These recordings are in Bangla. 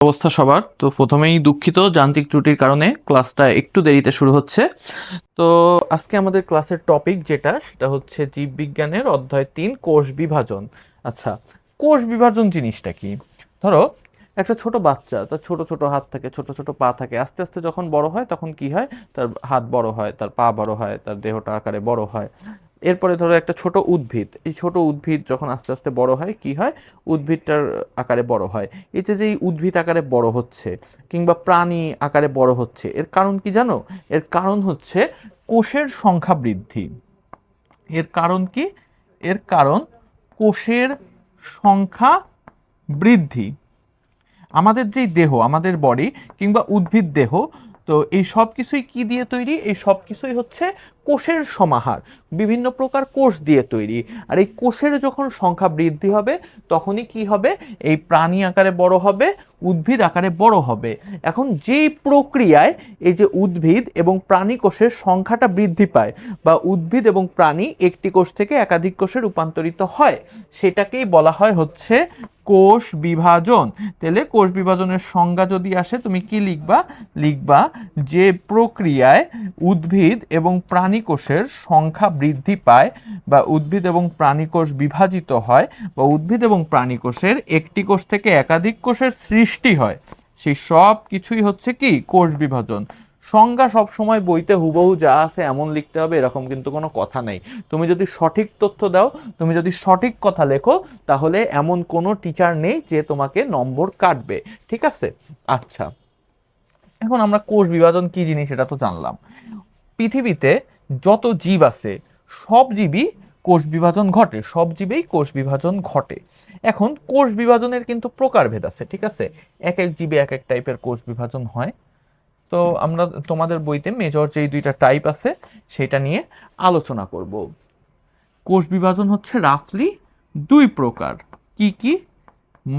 অবস্থা সবার। তো প্রথমেই দুঃখিত, যান্ত্রিক ত্রুটির কারণে ক্লাসটা একটু দেরিতে শুরু হচ্ছে। তো আজকে আমাদের ক্লাসের টপিক সেটা হচ্ছে জীববিজ্ঞানের অধ্যায় 3, কোষ বিভাজন। আচ্ছা, কোষ বিভাজন জিনিসটা কি? ধরো একটা ছোট বাচ্চা, তার ছোট ছোট হাত থাকে, ছোট ছোট পা থাকে, আস্তে আস্তে যখন বড় হয় তখন কি হয়, তার হাত বড় হয়, তার পা বড় হয়, তার দেহটা আকারে বড় হয়। এরপরে ধরো একটা ছোট উদ্ভিদ, এই ছোট উদ্ভিদ যখন আস্তে আস্তে বড় হয় কি হয়, উদ্ভিদটার আকারে বড় হয়। যে এই উদ্ভিদ আকারে বড় হচ্ছে কিংবা প্রাণী আকারে বড় হচ্ছে, এর কারণ কি জানো? এর কারণ হচ্ছে কোষের সংখ্যা বৃদ্ধি। এর কারণ কি? এর কারণ কোষের সংখ্যা বৃদ্ধি। আমাদের যেই দেহ, আমাদের বডি কিংবা উদ্ভিদ দেহ, তো এই সব কিছুই কি দিয়ে তৈরি? এই সব কিছুই হচ্ছে কোষের সমাহার, বিভিন্ন প্রকার কোষ দিয়ে তৈরি। আর এই কোষের যখন সংখ্যা বৃদ্ধি হবে তখনই কি হবে, এই প্রাণী আকারে বড় হবে, উদ্ভিদ আকারে বড় হবে। এখন যেই প্রক্রিয়ায় এই যে উদ্ভিদ এবং প্রাণী কোষের সংখ্যাটা বৃদ্ধি পায়, বা উদ্ভিদ এবং প্রাণী একটি কোষ থেকে একাধিক কোষে রূপান্তরিত হয়, সেটাকেই বলা হয় হচ্ছে কোষ বিভাজন। তাহলে কোষ বিভাজনের সংজ্ঞা যদি আসে, তুমি কি লিখবা? লিখবা যে প্রক্রিয়ায় উদ্ভিদ এবং প্রাণী কোষের সংখ্যা বৃদ্ধি পায়, বা উদ্ভিদ এবং প্রাণী কোষ বিভাজিত হয়, বা উদ্ভিদ এবং প্রাণী কোষের একটি কোষ থেকে একাধিক কোষের সৃষ্টি হয়, সেই সব কিছুই হচ্ছে কি কোষ বিভাজন। সংজ্ঞা সব সময় বইতে হুবহু যা আছে এমন লিখতে হবে এরকম কিন্তু কোনো কথা নেই। তুমি যদি সঠিক তথ্য দাও, তুমি যদি সঠিক কথা লেখো, তাহলে এমন কোনো টিচার নেই যে তোমাকে নম্বর কাটবে। ঠিক আছে? আচ্ছা, এখন আমরা কোষ বিভাজন কি জিনিস এটা তো জানলাম। পৃথিবীতে যত জীব আছে সব জীবই কোষ বিভাজন ঘটে, সব জীবেই কোষ বিভাজন ঘটে। এখন কোষ বিভাজনের কিন্তু প্রকারভেদ আছে, ঠিক আছে? এক এক জীবে এক এক টাইপের কোষ বিভাজন হয়। তো আমরা তোমাদের বইতে মেজর যেই দুইটা টাইপ আছে সেটা নিয়ে আলোচনা করব। কোষ বিভাজন হচ্ছে রাফলি দুই প্রকার। কি কি?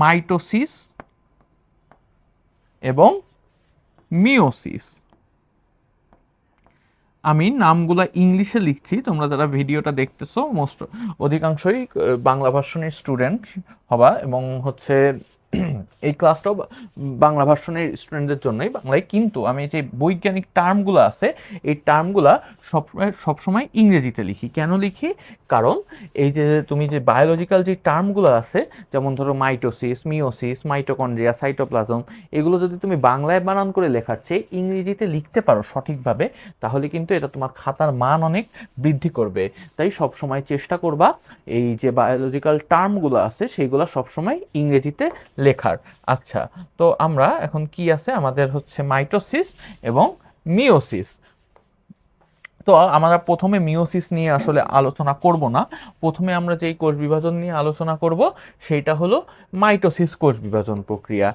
মাইটোসিস এবং মিওসিস। আমি নামগুলা ইংলিশে লিখছি, তোমরা যারা ভিডিওটা দেখতেছো অধিকাংশই বাংলা ভার্সনের স্টুডেন্ট হবা, এবং হচ্ছে এই ক্লাসটাও বাংলা ভার্সনের স্টুডেন্টদের জন্যই বাংলায়, কিন্তু আমি যে বৈজ্ঞানিক টার্মগুলো আছে এই টার্মগুলা সবসময় ইংরেজিতে লিখি। কেন লিখি? কারণ এই যে তুমি যে বায়োলজিক্যাল যে টার্মগুলো আছে, যেমন ধরো মাইটোসিস, মিওসিস, মাইটোকন্ড্রিয়া, সাইটোপ্লাজম, এগুলো যদি তুমি বাংলায় বানান করে লেখার চেয়ে ইংরেজিতে লিখতে পারো সঠিকভাবে, তাহলে কিন্তু এটা তোমার খাতার মান অনেক বৃদ্ধি করবে। তাই সবসময় চেষ্টা করবা এই যে বায়োলজিক্যাল টার্মগুলো আছে সেইগুলো সবসময় ইংরেজিতে লেখার। আচ্ছা, তো আমরা এখন কি আছে, আমাদের হচ্ছে মাইটোসিস এবং মিওসিস। তো আমরা প্রথমে মিওসিস নিয়ে আসলে আলোচনা করব না। প্রথমে আমরা যেই কোষ বিভাজন নিয়ে আলোচনা করব সেইটা হলো মাইটোসিস কোষ বিভাজন প্রক্রিয়া।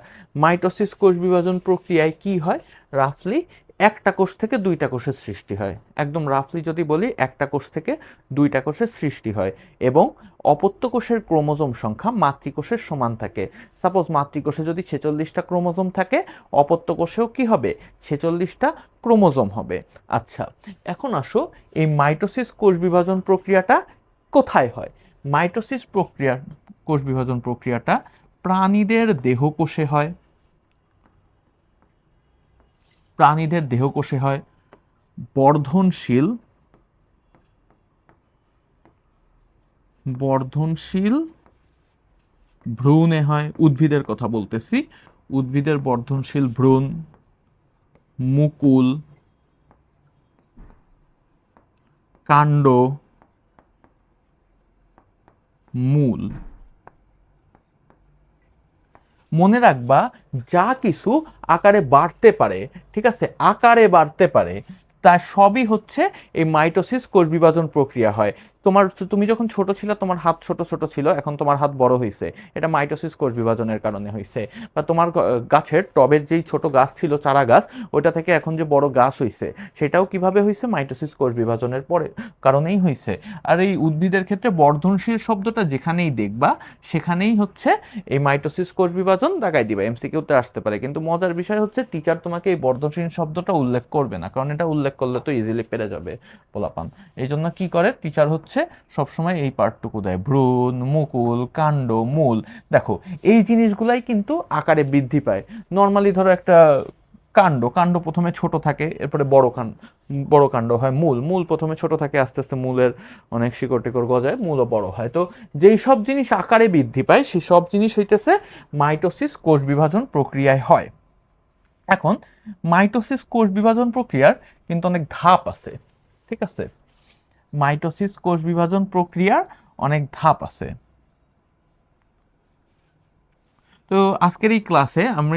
মাইটোসিস কোষ বিভাজন প্রক্রিয়ায় কি হয়? রাফলি একটা কোষ থেকে দুইটা কোষের সৃষ্টি হয়। একদম রাফলি যদি বলি, একটা কোষ থেকে দুইটা কোষের সৃষ্টি হয়, এবং অপত্য কোষের ক্রোমোজোম সংখ্যা মাতৃকোষের সমান থাকে। সাপোজ মাতৃকোষে যদি 46টা ক্রোমোজোম থাকে, অপত্য কোষেও কি হবে? 46টা ক্রোমোজোম হবে। আচ্ছা, এখন আসো, এই মাইটোসিস কোষ বিভাজন প্রক্রিয়াটা কোথায় হয়? মাইটোসিস প্রক্রিয়া, কোষ বিভাজন প্রক্রিয়াটা প্রাণীদের দেহকোষে হয়। প্রাণীদের দেহকোষে হয়। বর্ধনশীল বর্ধনশীল ভ্রূণে হয়। উদ্ভিদের কথা বলতেছি, উদ্ভিদের বর্ধনশীল ভ্রূণ, মুকুল, কাণ্ড, মূল। মনে রাখবা, যা কিছু আকারে বাড়তে পারে, ঠিক আছে, আকারে বাড়তে পারে, তা সবই হচ্ছে এই মাইটোসিস কোষ বিভাজন প্রক্রিয়া হয়। তুমি যখন ছোট ছিল তোমার হাত ছোট ছোট ছিল, এখন তোমার হাত বড় হয়েছে, এটা মাইটোসিস কোষ বিভাজনের কারণে হয়েছে। বা তোমার গাছের টবের যেই ছোট গাছ ছিল, চারা গাছ, ওইটা থেকে এখন যে বড় গাছ হয়েছে, সেটাও কিভাবে হয়েছে? মাইটোসিস কোষ বিভাজনের পরে কারণেই হয়েছে। আর এই উদ্ভিদের ক্ষেত্রে বর্ধনশীল শব্দটা যেখানেই দেখবা সেখানেই হচ্ছে এই মাইটোসিস কোষ বিভাজন দাগাই দিবা, এমসিকিউতে আসতে পারে। কিন্তু মজার বিষয় হচ্ছে টিচার তোমাকে এই বর্ধনশীল শব্দটা উল্লেখ করবে না, কারণ এটা উল্লেখ করলে তো ইজিলি পেরে যাবে পোলাপান। এই জন্য কি করে টিচার হচ্ছে সবসময় এই পার্টটুকু দেয়, ভ্রূণ, মুকুল, কাণ্ড, মূল। দেখো এই জিনিসগুলাই কিন্তু আকারে বৃদ্ধি পায়। নর্মালি ধরো একটা কাণ্ড, কাণ্ড প্রথমে ছোট থাকে, এরপরে বড় কাণ্ড হয়। মূল, মূল প্রথমে ছোট থাকে, আস্তে আস্তে মূলের অনেক শিকড় টিকড় গজায়, মূলও বড় হয়। তো যেই সব জিনিস আকারে বৃদ্ধি পায় সেই সব জিনিস হইতেছে মাইটোসিস, কোষ বিভাজন প্রক্রিয়ায় হয়। এখন মাইটোসিস কোষ বিভাজন প্রক্রিয়ার কিন্তু অনেক ধাপ আছে, ঠিক আছে? মাইটোসিস কোষ বিভাজন প্রক্রিয়ার অনেক ধাপ আছে। তো আজকের এই ক্লাসে আমরা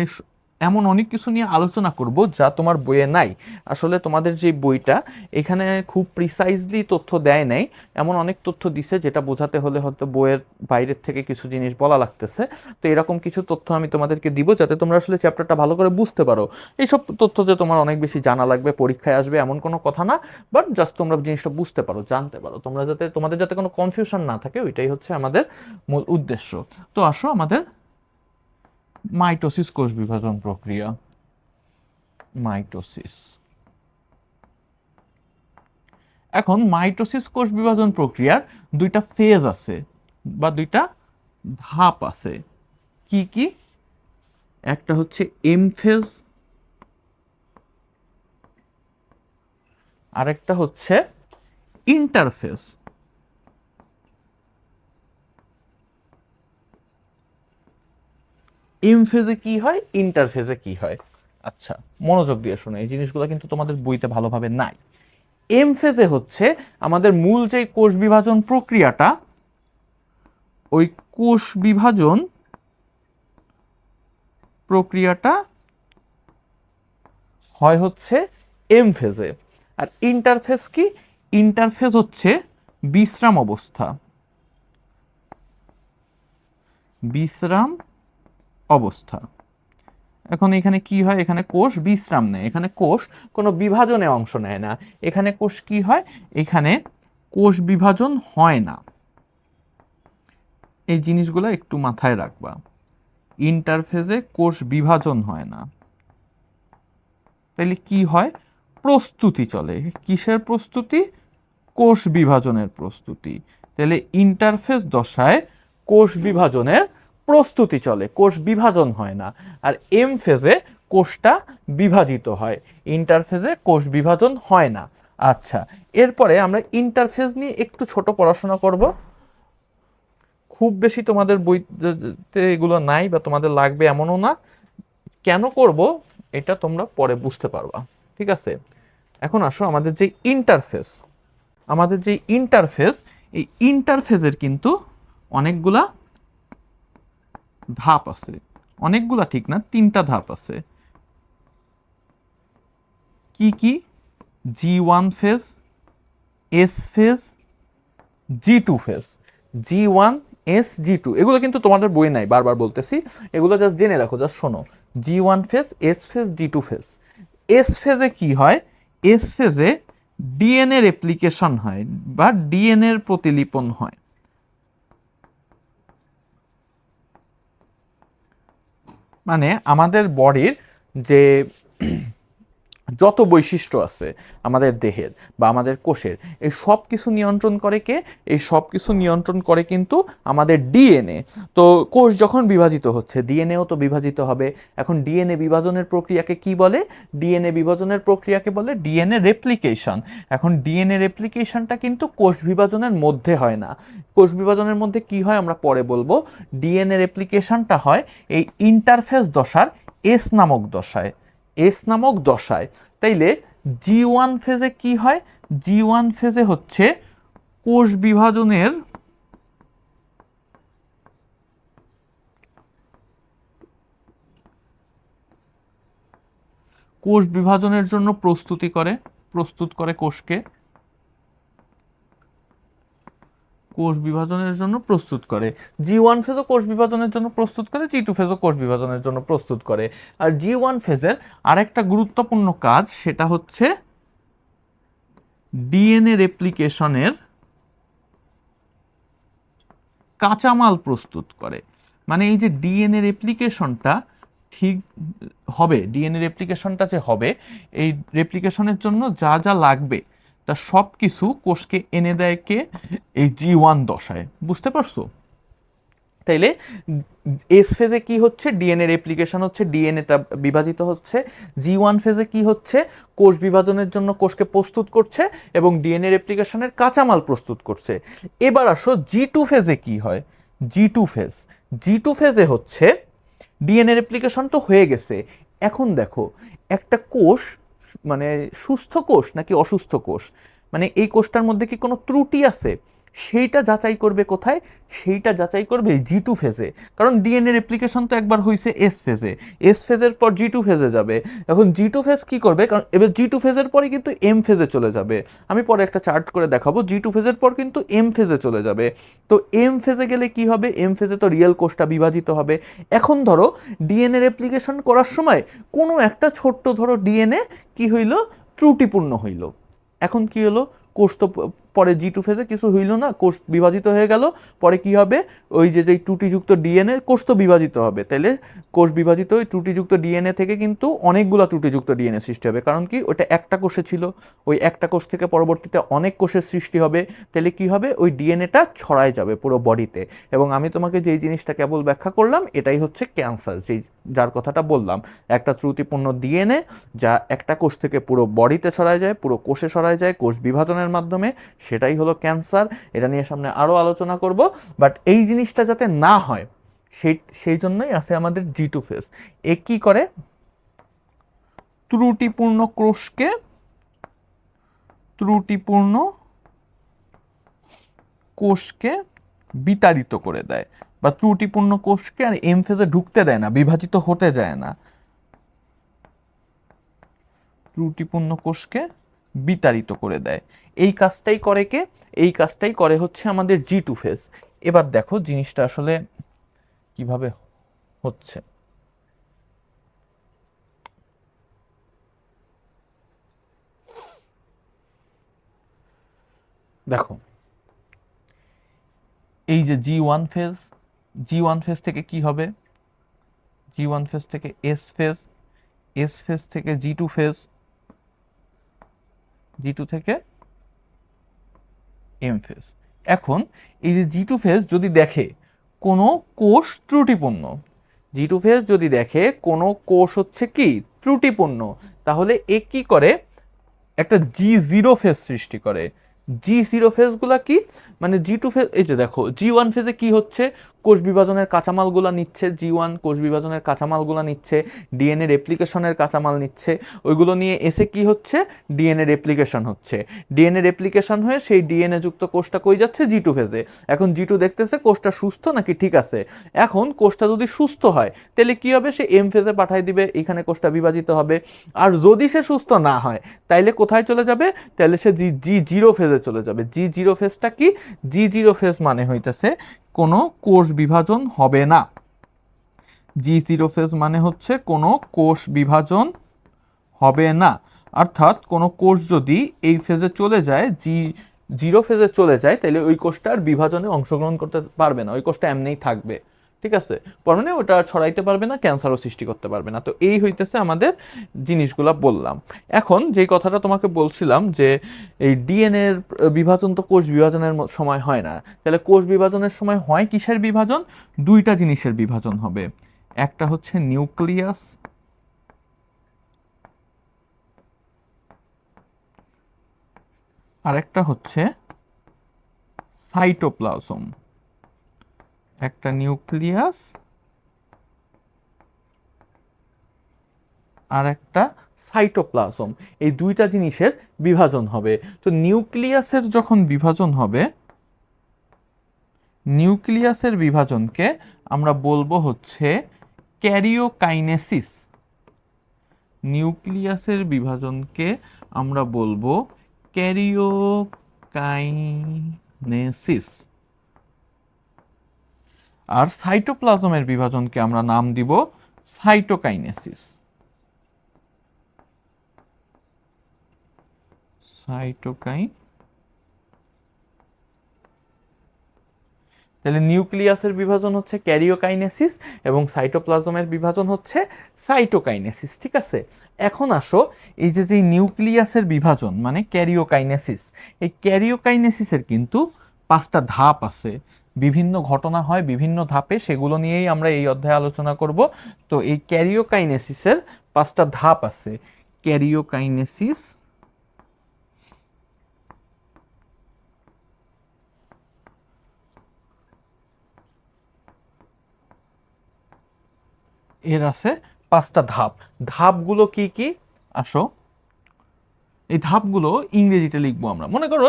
এমন অনেক কিছু নিয়ে আলোচনা করব যা তোমার বইয়ে নাই। আসলে তোমাদের যে বইটা, এখানে খুব প্রিসাইজলি তথ্য দেয় নাই, এমন অনেক তথ্য দিছে যেটা বোঝাতে হলে হয়তো বইয়ের বাইরের থেকে কিছু জিনিস বলা লাগতেছে। তো এরকম কিছু তথ্য আমি তোমাদেরকে দিব যাতে তোমরা আসলে চ্যাপ্টারটা ভালো করে বুঝতে পারো। এইসব তথ্য যে তোমার অনেক বেশি জানা লাগবে, পরীক্ষায় আসবে এমন কোনো কথা না, বাট জাস্ট তোমরা জিনিসটা বুঝতে পারো, জানতে পারো, তোমরা যাতে তোমাদের যাতে কোনো কনফিউশন না থাকে, ওইটাই হচ্ছে আমাদের মূল উদ্দেশ্য। তো আসো আমাদের মাইটোসিস কোষ বিভাজন প্রক্রিয়া। মাইটোসিস, এখন মাইটোসিস কোষ বিভাজন প্রক্রিয়ার দুইটা ফেজ আছে বা দুইটা ধাপ আছে। কি কি? একটা হচ্ছে এম ফেজ, আরেকটা হচ্ছে ইন্টারফেজ। এম ফেজে কি হয়, ইন্টারফেজে কি হয়? আচ্ছা, মনোযোগ দিয়ে শোনো, এই জিনিসগুলো কিন্তু তোমাদের বইতে ভালোভাবে নাই। এম ফেজে হচ্ছে আমাদের মূল যে কোষ বিভাজন প্রক্রিয়াটা, ওই কোষ বিভাজন প্রক্রিয়াটা হয় হচ্ছে এম ফেজে। আর ইন্টারফেজ কি? ইন্টারফেজ হচ্ছে বিশ্রাম অবস্থা। বিশ্রাম অবস্থা। এখন এখানে কি হয়, এখানে কোষ বিশ্রাম নেয়, এখানে কোষ কোনো বিভাজনে অংশ নেয় না। এখানে কোষ কি হয়, এখানে কোষ বিভাজন হয় না। এই জিনিসগুলো একটু মাথায় রাখবা। ইন্টারফেজে কোষ বিভাজন হয় না। তাইলে কি হয়? প্রস্তুতি চলে। কিসের প্রস্তুতি? কোষ বিভাজনের প্রস্তুতি। তাহলে ইন্টারফেজ দশায় কোষ বিভাজনের প্রস্তুতি চলে, কোষ বিভাজন হয় না। আর এম ফেজে কোষটা বিভাজিত হয়, ইন্টারফেজে কোষ বিভাজন হয় না। আচ্ছা, এরপরে আমরা ইন্টারফেজ নিয়ে একটু ছোট পড়াশোনা করব। খুব বেশি তোমাদের বইতে এগুলো নাই বা তোমাদের লাগবে এমনও না। কেন করব এটা তোমরা পরে বুঝতে পারবা, ঠিক আছে? এখন আসো আমাদের যে ইন্টারফেস, আমাদের যে ইন্টারফেস, এই ইন্টারফেসের কিন্তু অনেকগুলা ধাপ আছে। অনেকগুলা ঠিক না, 3টা ধাপ আছে। কি কি? G1 phase, S phase, G2 phase. G1, S, G2 এগুলো কিন্তু তোমাদের বই নাই, বারবার বলতেছি, এগুলো জাস্ট জেনে রাখো, জাস্ট শোনো। G1 phase, S phase, G2 phase. S ফেজে কি হয়? এস ফেজে ডিএনএ রেপ্লিকেশন হয় বা ডিএনএর প্রতিলিপন হয়। মানে আমাদের বডির যে যত বৈশিষ্ট্য আছে আমাদের দেহের বা আমাদের কোষের, এই সব কিছু নিয়ন্ত্রণ করে কে? এই সব কিছু নিয়ন্ত্রণ করে কিন্তু আমাদের ডিএনএ। তো কোষ যখন বিভাজিত হচ্ছে, ডিএনএও তো বিভাজিত হবে। এখন ডিএনএ বিভাজনের প্রক্রিয়াকে কি বলে? ডিএনএ বিভাজনের প্রক্রিয়াকে বলে ডিএনএ রেপ্লিকেশন। এখন ডিএনএ রেপ্লিকেশনটা কিন্তু কোষ বিভাজনের মধ্যে হয় না। কোষ বিভাজনের মধ্যে কি হয় আমরা পরে বলবো। ডিএনএ রেপ্লিকেশনটা হয় এই ইন্টারফেস দশার এস নামক দশায়, এস নামক দশায়। তাইলে G1 ফেজে কি হয়? G1 ফেজে হচ্ছে কোষ বিভাজনের জন্য প্রস্তুত করে কোষকে। কোষ বিভাজনের জন্য প্রস্তুত করে। G1 ফেজও কোষ বিভাজনের জন্য প্রস্তুত করে, G2 ফেজও কোষ বিভাজনের জন্য প্রস্তুত করে। আর G1 ফেজের আরেকটা গুরুত্বপূর্ণ কাজ, সেটা হচ্ছে ডিএনএ রেপ্লিকেশনের কাঁচামাল প্রস্তুত করে। মানে এই যে ডিএনএ রেপ্লিকেশনটা ঠিক হবে, ডিএনএ রেপ্লিকেশনটা যে হবে, এই রেপ্লিকেশনের জন্য যা যা লাগবে তা সব কিছু কোষকে এনে দেয় কে? এই G1 দশায়। বুঝতে পারছো? তাইলে এস ফেজে কি হচ্ছে? ডিএনএ রেপ্লিকেশন হচ্ছে, ডিএনএটা বিভাজিত হচ্ছে। G1 ফেজে কি হচ্ছে? কোষ বিভাজনের জন্য কোষকে প্রস্তুত করছে এবং ডিএনএ রেপ্লিকেশনের কাঁচামাল প্রস্তুত করছে। এবার আসো G2 ফেজে কি হয়? G2 ফেজ, G2 ফেজে হচ্ছে ডিএনএ রেপ্লিকেশন তো হয়ে গেছে, এখন দেখো একটা কোষ মানে সুস্থ কোষ নাকি অসুস্থ কোষ, মানে এই কোষটার মধ্যে কি কোনো ত্রুটি আছে সেইটা যাচাই করবে কোথায়? সেইটা যাচাই করবে G2 ফেজে। কারণ ডিএনএ রেপ্লিকেশন তো একবার হয়েছে এস ফেজে, এস ফেজের পর G2 ফেজে যাবে। এখন G2 ফেজ কি করবে? কারণ এবার G2 ফেজের পরে কিন্তু এম ফেজে চলে যাবে। আমি পরে একটা চার্ট করে দেখাবো, G2 ফেজের পর কিন্তু এম ফেজে চলে যাবে। তো এম ফেজে গেলে কি হবে? এম ফেজে তো রিয়েল কোষটা বিভাজিত হবে। এখন ধরো ডিএনএ রেপ্লিকেশন করার সময় কোনো একটা ছোট্ট ধরো ডিএনএ কি হইল? ত্রুটিপূর্ণ হইল। এখন কি হলো? কোষ তো পরে G2 ফেজে কিছু হইল না, কোষ বিভাজিত হয়ে গেল। পরে কি হবে? ওই যে ত্রুটিযুক্ত ডিএনএ, কোষ তো বিভাজিত হবে, তাহলে কোষ বিভাজিত ওই ত্রুটিযুক্ত ডিএনএ থেকে কিন্তু অনেকগুলো ত্রুটিযুক্ত ডিএনএ সৃষ্টি হবে। কারণ কি? ওটা একটা কোষে ছিল, ওই একটা কোষ থেকে পরবর্তীতে অনেক কোষের সৃষ্টি হবে। তাহলে কি হবে? ওই ডিএনএটা ছড়ায় যাবে পুরো বডিতে। এবং আমি তোমাকে যেই জিনিসটা কেবল ব্যাখ্যা করলাম, এটাই হচ্ছে ক্যান্সার, যেই যার কথাটা বললাম। একটা ত্রুটিপূর্ণ ডিএনএ যা একটা কোষ থেকে পুরো বডিতে ছড়ায় যায়, পুরো কোষে ছড়ায় যায় কোষ বিভাজনের মাধ্যমে, সেটাই হলো ক্যান্সার। এটা নিয়ে সামনে আরও আলোচনা করব, বাট এই জিনিসটা যাতে না হয় সেই জন্যই আছে আমাদের G2 ফেজ। এ কি করে? ত্রুটিপূর্ণ কোষকে ত্রুটিপূর্ণ কোষকে বিতাড়িত করে দেয়, বা ত্রুটিপূর্ণ কোষকে আর এম ফেজে ঢুকতে দেয় না, বিভাজিত হতে যায় না। ত্রুটিপূর্ণ কোষকে বিতাড়িত করে দেয়। এই কাজটাই করে কে? এই কাজটাই করে হচ্ছে আমাদের G2 ফেজ। এবার দেখো জিনিসটা আসলে কিভাবে হচ্ছে। দেখো এই যে G1 ফেজ, G1 ফেজ থেকে কি হবে? G1 ফেজ থেকে এস ফেজ, এস ফেজ থেকে G2 ফেজ, G2 থেকে এম ফেজ। এখন এই যে G2 ফেজ যদি দেখে কোনো কোষ ত্রুটিপূর্ণ, G2 ফেজ যদি দেখে কোনো কোষ হচ্ছে কি ত্রুটিপূর্ণ, তাহলে এ কি করে? একটা G0 ফেজ সৃষ্টি করে। G0 ফেজগুলা কি? মানে G2 ফেজ, এই যে দেখো G1 ফেজে কি হচ্ছে? কোষ বিভাজনের কাঁচামালগুলা নিচ্ছে, G1 কোষ বিভাজনের কাঁচামালগুলা নিচ্ছে, ডিএনএ রেপ্লিকেশনের কাঁচামাল নিচ্ছে, ওইগুলো নিয়ে এসে কি হচ্ছে? ডিএনএ রেপ্লিকেশন হচ্ছে। ডিএনএ রেপ্লিকেশন হয়ে সেই ডিএনএ যুক্ত কোষটা কই যাচ্ছে? G2 ফেজে। এখন G2 দেখতেছে কোষটা সুস্থ নাকি ঠিক আছে। এখন কোষটা যদি সুস্থ হয় তাহলে কি হবে? সে এম ফেজে পাঠাই দিবে, এখানে কোষটা বিভাজিত হবে। আর যদি সে সুস্থ না হয় তাইলে কোথায় চলে যাবে? তাহলে সে G0 ফেজে চলে যাবে। G0 ফেজটা কি? G0 ফেজ মানে হইতেছে কোনো কোষ বিভাজন হবে না। G0 ফেজ মানে হচ্ছে কোনো কোষ বিভাজন হবে না। অর্থাৎ কোনো কোষ যদি এই ফেজে চলে যায়, G0 ফেজে চলে যায়, তাহলে ওই কোষটা আর বিভাজনে অংশগ্রহণ করতে পারবে না, ওই কোষটা এমনিই থাকবে। ঠিক আছে? পরনে ওটা ছড়াইতে পারবে না, ক্যান্সারও সৃষ্টি করতে পারবে না। তো এই হইতেছে আমাদের জিনিসগুলা বললাম। এখন যেই কথাটা তোমাকে বলছিলাম যে এই ডিএনএর বিভাজন তো কোষ বিভাজনের সময় হয় না, তাহলে কোষ বিভাজনের সময় হয় কিসের বিভাজন? দুইটা জিনিসের বিভাজন হবে। একটা হচ্ছে নিউক্লিয়াস, আরেকটা হচ্ছে সাইটোপ্লাজম। একটা নিউক্লিয়াস আর একটা সাইটোপ্লাজম, এই দুইটা জিনিসের বিভাজন হবে। তো নিউক্লিয়াসের যখন বিভাজন হবে, নিউক্লিয়াসের বিভাজনকে আমরা বলবো হচ্ছে ক্যারিওকাইনেসিস। নিউক্লিয়াসের বিভাজনকে আমরা বলবো ক্যারিওকাইনেসিস। আর সাইটোপ্লাজমের বিভাজনকে আমরা নাম দিব সাইটোকাইনেসিস। তাহলে নিউক্লিয়াসের বিভাজন হচ্ছে ক্যারিওকাইনেসিস এবং সাইটোপ্লাজমের বিভাজন হচ্ছে সাইটোকাইনেসিস, ঠিক আছে। এখন আসো এই যে নিউক্লিয়াসের বিভাজন মানে ক্যারিওকাইনেসিস, এই ক্যারিওকাইনেসিসের কিন্তু 5টা ধাপ আছে, বিভিন্ন ঘটনা হয় বিভিন্ন ধাপে, সেগুলো নিয়েই আমরা এই অধ্যায়ে আলোচনা করব। তো এই ক্যারিওকাইনেসিসের 5টা ধাপ আছে। ক্যারিওকাইনেসিস এর আছে 5টা ধাপ। ধাপগুলো কি কি আসো, এই ধাপগুলো ইংরেজিতে লিখবো আমরা। মনে করো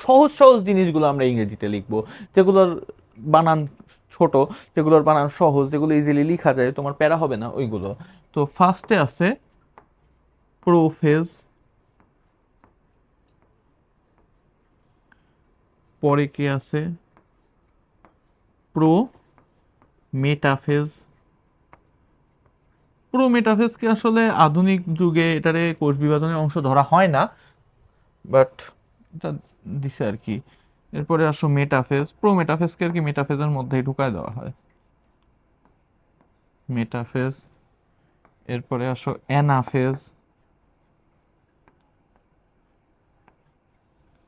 সহজ সহজ জিনিসগুলো আমরা ইংরেজিতে লিখবো, যেগুলোর বানান ছোট, যেগুলোর বানান সহজ, যেগুলো ইজিলি লেখা যায়, তোমার প্যারা হবে না ওইগুলো। তো ফার্স্টে আছে প্রোফেজ, পরে কি আছে প্রো মেটাফেজ। প্রো মেটাফেজকে আসলে আধুনিক যুগে এটারে কোষ বিভাজনের অংশ ধরা হয় না, বাট এটা দিছে আর কি। এরপরে আসো মেটাফেজ, প্রো মেটাফেজকে আর কি মেটাফেজের মধ্যেই ঢুকায় দেওয়া হয়, মেটাফেজ। এরপরে আসো অ্যানাফেজ,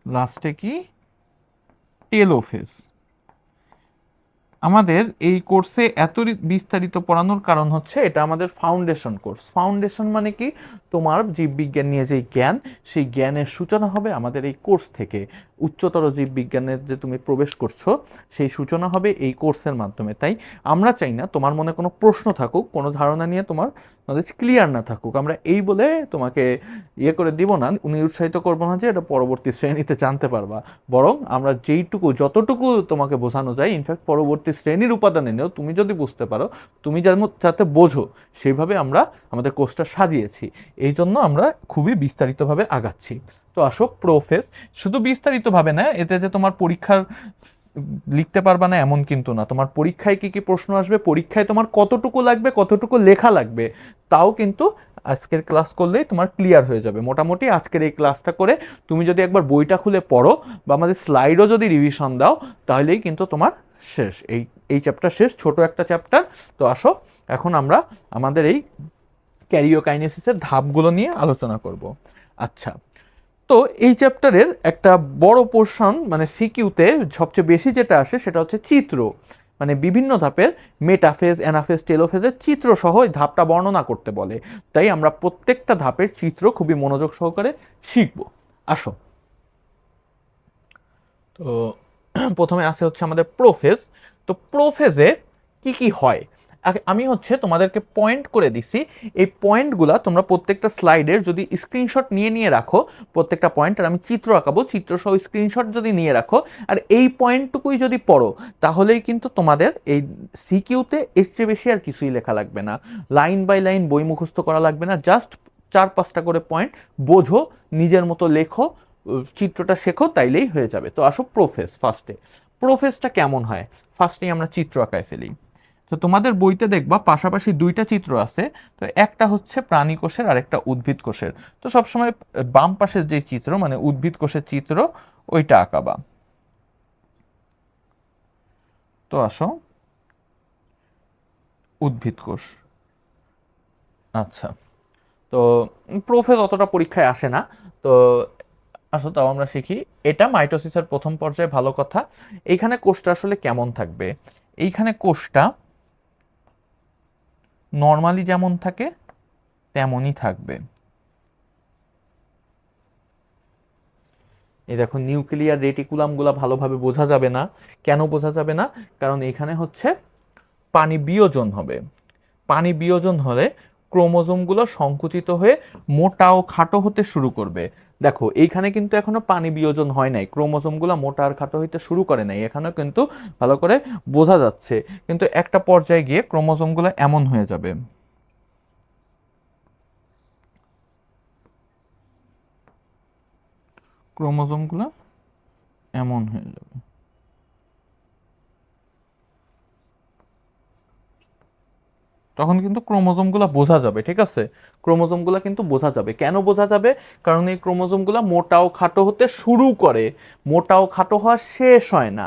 লাস্টে কি টেলোফেজ। আমাদের এই কোর্সে এত বিস্তারিত পড়ানোর কারণ হচ্ছে এটা আমাদের ফাউন্ডেশন কোর্স। ফাউন্ডেশন মানে কি, তোমার জীববিজ্ঞান নিয়ে যেই জ্ঞান, সেই জ্ঞানের সূচনা হবে আমাদের এই কোর্স থেকে। উচ্চতর জীববিজ্ঞানের যে তুমি প্রবেশ করছো, সেই সূচনা হবে এই কোর্সের মাধ্যমে। তাই আমরা চাই না তোমার মনে কোনো প্রশ্ন থাকুক, কোনো ধারণা নিয়ে তোমার নলেজ ক্লিয়ার না থাকুক। আমরা এই বলে তোমাকে ইয়ে করে দিব না, উৎসাহিত করবো না যে এটা পরবর্তী শ্রেণীতে জানতে পারবা, বরং আমরা যেইটুকু যতটুকু তোমাকে বোঝানো যায়, ইনফ্যাক্ট পরবর্তী শ্রেণীর উপাদানে নেও, তুমি যদি বুঝতে পারো, তুমি যাতে বোঝো, সেইভাবে আমরা আমাদের কোর্সটা সাজিয়েছি। এই জন্য আমরা খুবই বিস্তারিতভাবে আগাচ্ছি। তো আসো প্রোফেস, শুধু বিস্তারিতভাবে না, এতে যে তোমার পরীক্ষার লিখতে পারবা না এমন কিন্তু না। তোমার পরীক্ষায় কি কি প্রশ্ন আসবে, পরীক্ষায় তোমার কতটুকু লাগবে, কতটুকু লেখা লাগবে, তাও কিন্তু আজকের ক্লাস করলেই তোমার ক্লিয়ার হয়ে যাবে। মোটামুটি আজকের এই ক্লাসটা করে তুমি যদি একবার বইটা খুলে পড়ো বা আমাদের স্লাইডও যদি রিভিশন দাও, তাহলেই কিন্তু তোমার শেষ, এই চ্যাপ্টার শেষ, ছোট একটা চ্যাপ্টার। তো আসো এখন আমরা আমাদের এই ক্যারিওকাইনেসিসের ধাপগুলো নিয়ে আলোচনা করব। আচ্ছা, তো এই চ্যাপ্টারের একটা বড় পোর্শন মানে সিকিউতে সবচেয়ে বেশি যেটা আসে সেটা হচ্ছে চিত্র, মানে বিভিন্ন ধাপের মেটাফেজ, অ্যানাফেজ, টেলোফেজের চিত্র সহ এই ধাপটা বর্ণনা করতে বলে। তাই আমরা প্রত্যেকটা ধাপের চিত্র খুবই মনোযোগ সহকারে শিখব। আসো, তো প্রথমে আসে হচ্ছে আমাদের প্রোফেজ। তো প্রোফেজে কি কি হয় আমি হচ্ছে তোমাদেরকে পয়েন্ট করে দিছি। এই পয়েন্টগুলা তোমরা প্রত্যেকটা স্লাইডের যদি স্ক্রিনশট নিয়ে নিয়ে রাখো, প্রত্যেকটা পয়েন্টের আমি চিত্র আঁকাবো, চিত্র সহ স্ক্রিনশট যদি নিয়ে রাখো আর এই পয়েন্টটুকুই যদি পড়ো, তাহলেই কিন্তু তোমাদের এই সিকিউতে এর চেয়ে বেশি আর কিছুই লেখা লাগবে না, লাইন বাই লাইন বই মুখস্থ করা লাগবে না। জাস্ট 4-5টা করে পয়েন্ট বোঝো, নিজের মতো লেখো, চিত্রটা শেখো, তাইলেই হয়ে যাবে। তো আসো প্রোফেজ। ফার্স্টে প্রোফেজটা কেমন হয়, ফার্স্টেই আমরা চিত্র আঁকায় ফেলি। তো তোমাদের বইতে দেখবা পাশাপাশি 2টা চিত্র আছে। তো একটা হচ্ছে প্রাণী কোষের আর একটা উদ্ভিদ কোষের। তো সবসময় বাম পাশের যে চিত্র মানে উদ্ভিদ কোষের চিত্র, ওইটা আঁকাবা। তো আসো উদ্ভিদ কোষ। আচ্ছা, তো প্রোফেজ অতটা পরীক্ষায় আসে না। তো আসো তাও আমরা শিখি। এটা মাইটোসিসের প্রথম পর্যায়ে, ভালো কথা। এইখানে কোষটা আসলে কেমন থাকবে, এইখানে কোষটা নর্মালি যেমন থাকে তেমনই থাকবে। এই দেখো নিউক্লিয়ার রেটিকুলামগুলো ভালোভাবে বোঝা যাবে না। কেন বোঝা যাবে না, কারণ এখানে হচ্ছে পানি বিয়োজন হবে। পানি বিয়োজন হলে ক্রোমোজোমগুলো সংকুচিত হয়ে মোটা ও খাটো হতে শুরু করবে। দেখো এইখানে কিন্তু এখনো পানি বিয়োজন হয় নাই, ক্রোমোজোমগুলো মোটা আর খাটো হইতে শুরু করে নাই, এখানেও কিন্তু ভালো করে বোঝা যাচ্ছে। কিন্তু একটা পর্যায়ে গিয়ে ক্রোমোজোমগুলো এমন হয়ে যাবে, ক্রোমোজোমগুলো এমন হয়ে যাবে। তখন কিন্তু ক্রোমোজোমগুলো বোঝা যাবে, ঠিক আছে। ক্রোমোজোমগুলো কিন্তু বোঝা যাবে। কেন বোঝা যাবে, কারণ এই ক্রোমোজোমগুলো মোটা ও খাটো হতে শুরু করে, মোটা ও খাটো হওয়া শেষ হয় না।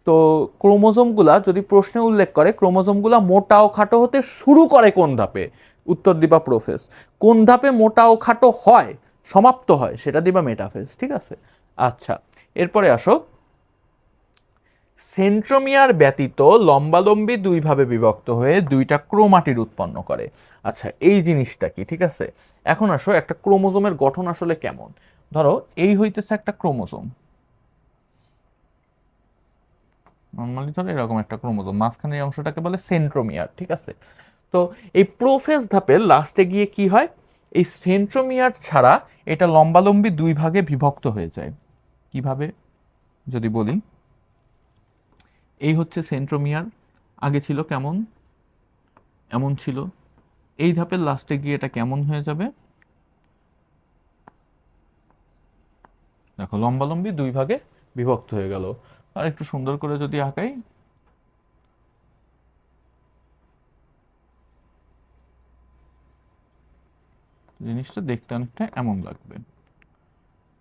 তো ক্রোমোজোমগুলা যদি প্রশ্নে উল্লেখ করে ক্রোমোজোমগুলা মোটা ও খাটো হতে শুরু করে কোন ধাপে, উত্তর দিবা প্রোফেজ। কোন ধাপে মোটা ও খাটো হয়, সমাপ্ত হয়, সেটা দিবা মেটাফেজ। ঠিক আছে, আচ্ছা এরপরে আসো, সেন্ট্রোমিয়ার ব্যতীত লম্বালম্বী দুইভাবে বিভক্ত হয়ে দুইটা ক্রোমাটিড উৎপন্ন করে। আচ্ছা এই জিনিসটা কি, ঠিক আছে। এখন আসো একটা ক্রোমোজোমের গঠন আসলে কেমন। ধরো এই হইতেছে একটা ক্রোমোজোম, নর্মালি ধরো এরকম একটা ক্রোমোজোম, মাঝখানের এই অংশটাকে বলে সেন্ট্রোমিয়ার। ঠিক আছে, তো এই প্রোফেজ ধাপের লাস্টে গিয়ে কি হয়, এই সেন্ট্রোমিয়ার ছাড়া এটা লম্বালম্বী দুই ভাগে বিভক্ত হয়ে যায়। কিভাবে যদি বলি, এই হচ্ছে সেন্ট্রোমিয়ার, আগে ছিল কেমন, এমন ছিল, এই ধাপের লাস্টে গিয়ে এটা কেমন হয়ে যাবে, দেখো লম্বালম্বী দুই ভাগে বিভক্ত হয়ে গেল। আর একটু সুন্দর করে যদি আঁকাই, জিনিসটা দেখতে অনেকটা এমন লাগবে।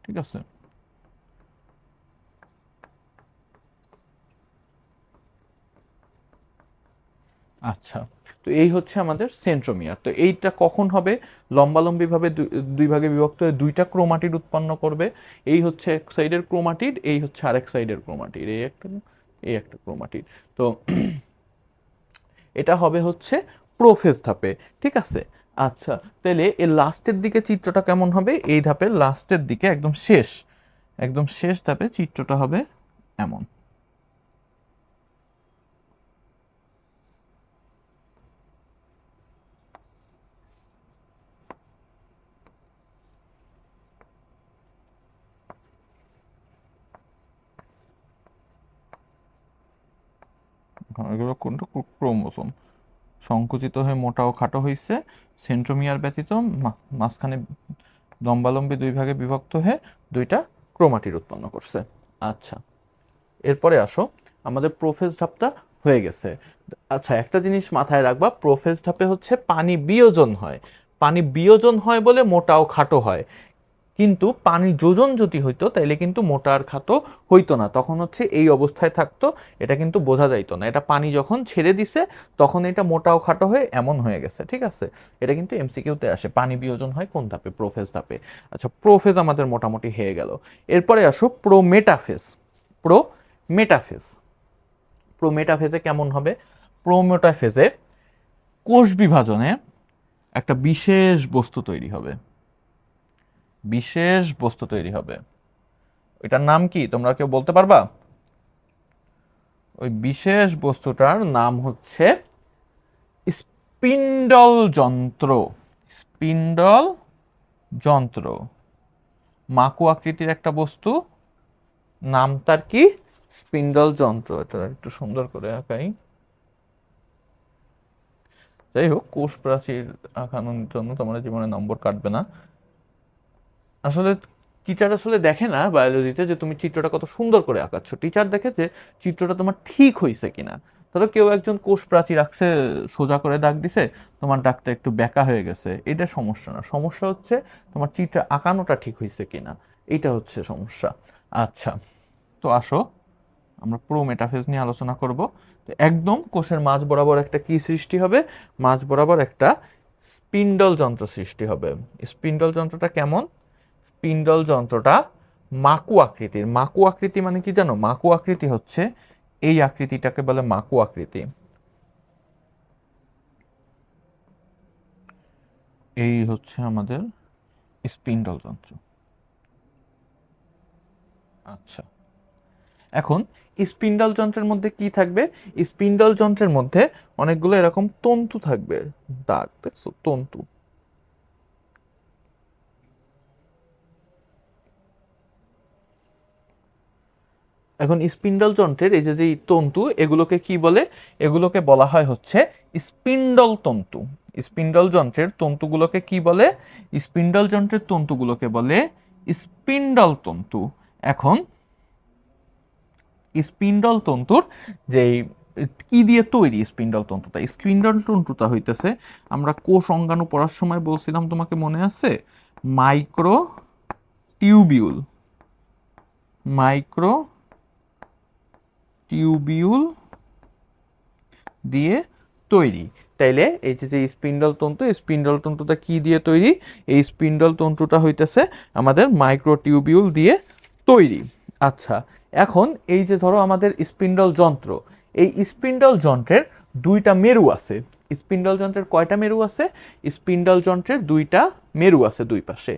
ঠিক আছে, আচ্ছা তো এই হচ্ছে আমাদের সেন্ট্রোমিয়ার। তো এইটা কখন হবে, লম্বালম্বিভাবে দুই ভাগে বিভক্ত হয়ে দুইটা ক্রোমাটিড উৎপন্ন করবে। এই হচ্ছে এক সাইডের ক্রোমাটিড, এই হচ্ছে আরেক সাইডের ক্রোমাটিড, এই একটা ক্রোমাটিড। তো এটা হবে হচ্ছে প্রোফেজ ধাপে। ঠিক আছে, আচ্ছা তাহলে এর লাস্টের দিকে চিত্রটা কেমন হবে, এই ধাপের লাস্টের দিকে একদম শেষ ধাপে চিত্রটা হবে এমন। এগুলো কোনটা, ক্রোমোসোম সংকুচিত হয়ে মোটা ও খাটো হয়েছে, সেন্ট্রোমিয়ার ব্যতীত মাঝখানে লম্বালম্বী দুই ভাগে বিভক্ত হয়ে দুইটা ক্রোমাটিড উৎপন্ন করছে। আচ্ছা এরপরে আসো, আমাদের প্রোফেজ ধাপটা হয়ে গেছে। আচ্ছা একটা জিনিস মাথায় রাখবা, প্রোফেজ ধাপে হচ্ছে পানি বিয়োজন হয়, পানি বিয়োজন হয় বলে মোটা ও খাটো হয়। কিন্তু পানি যোজন যদি হইতো তাইলে কিন্তু মোটা আর খাটো হইতো না, তখন হচ্ছে এই অবস্থায় থাকতো, এটা কিন্তু বোঝা যাইতো না। এটা পানি যখন ছেড়ে দিছে তখন এটা মোটা ও খাটো হয়ে এমন হয়ে গেছে। ঠিক আছে, এটা কিন্তু এমসিকিউতে আসে, পানি বিয়োজন হয় কোন ধাপে, প্রোফেজ ধাপে। আচ্ছা প্রোফেজ আমাদের মোটামুটি হয়ে গেল। এরপরে আসো প্রোমেটাফেজ। প্রোমেটাফেজ, প্রোমেটাফেজে কেমন হবে, প্রোমেটাফেজে কোষ বিভাজনে একটা বিশেষ বস্তু তৈরি হবে, বিশেষ বস্তু তৈরি হবে। এটার নাম কি তোমরা কেউ বলতে পারবা? ওই বিশেষ বস্তুটার নাম হচ্ছে স্পিন্ডল যন্ত্র। স্পিন্ডল যন্ত্র, মাকু আকৃতির একটা বস্তু, নাম তার কি, স্পিন্ডল যন্ত্র। এটা একটু সুন্দর করে আঁকাই। যাই হোক, কোষ প্রাচীর আঁকানোর জন্য তোমার জীবনে নম্বর কাটবে না। আসলে টিচার আসলে দেখে না বায়োলজিতে যে তুমি চিত্রটা কত সুন্দর করে আঁকাচ্ছ, টিচার দেখে যে চিত্রটা তোমার ঠিক হয়েছে কিনা। ধরো কেউ একজন কোষ প্রাচীর আঁকছে, সোজা করে দাগ দিছে, তোমার দাগটা একটু বেঁকা হয়ে গেছে, এটা সমস্যা না, সমস্যা হচ্ছে তোমার চিত্র আঁকানোটা ঠিক হয়েছে কিনা, এটা হচ্ছে সমস্যা। আচ্ছা তো আসো আমরা প্রোমেটাফেজ নিয়ে আলোচনা করব। তো একদম কোষের মাঝ বরাবর একটা কি সৃষ্টি হবে, মাঝ বরাবর একটা স্পিন্ডল যন্ত্র সৃষ্টি হবে। স্পিন্ডল যন্ত্রটা কেমন, স্পিন্ডল যন্ত্রটা মাকু আকৃতির। মাকু আকৃতি মানে কি জানো, মাকু আকৃতি হচ্ছে এই আকৃতিটাকে বলে মাকু আকৃতি। এই হচ্ছে আমাদের স্পিন্ডল যন্ত্র। আচ্ছা এখন স্পিন্ডল যন্ত্রের মধ্যে কি থাকবে, স্পিন্ডল যন্ত্রের মধ্যে অনেকগুলো এরকম তন্তু থাকবে, দাগ দেখছো, তন্তু। এখন স্পিন্ডল যন্ত্রের এই যে যে তন্তু, এগুলোকে কি বলে, এগুলোকে বলা হয় হচ্ছে স্পিন্ডল তন্তু। স্পিন্ডল যন্ত্রের তন্তুগুলোকে কি বলে, স্পিন্ডল যন্ত্রের তন্তুগুলোকে বলে স্পিন্ডল তন্তু। এখন স্পিন্ডল তন্তুর যেই কি দিয়ে তৈরি স্পিন্ডল তন্তুটা, স্পিন্ডল তন্তুটা হইতেছে, আমরা কোষ অঙ্গাণু পড়ার সময় বলছিলাম তোমাকে মনে আছে, মাইক্রো টিউবিউল, মাইক্রো টিউবিউল দিয়ে তৈরি। তাইলে এই যে স্পিন্ডল তন্তু, এই স্পিন্ডল তন্তুটা কি দিয়ে তৈরি? এই স্পিন্ডল তন্তুটা হইতেছে আমাদের মাইক্রোটিউবিউল দিয়ে তৈরি। আচ্ছা, এখন এই যে ধরো আমাদের স্পিন্ডল যন্ত্র, এই স্পিন্ডল যন্ত্রের দুইটা মেরু আছে। স্পিন্ডল যন্ত্রের কয়টা মেরু আছে? স্পিন্ডল যন্ত্রের দুইটা মেরু আছে দুই পাশে।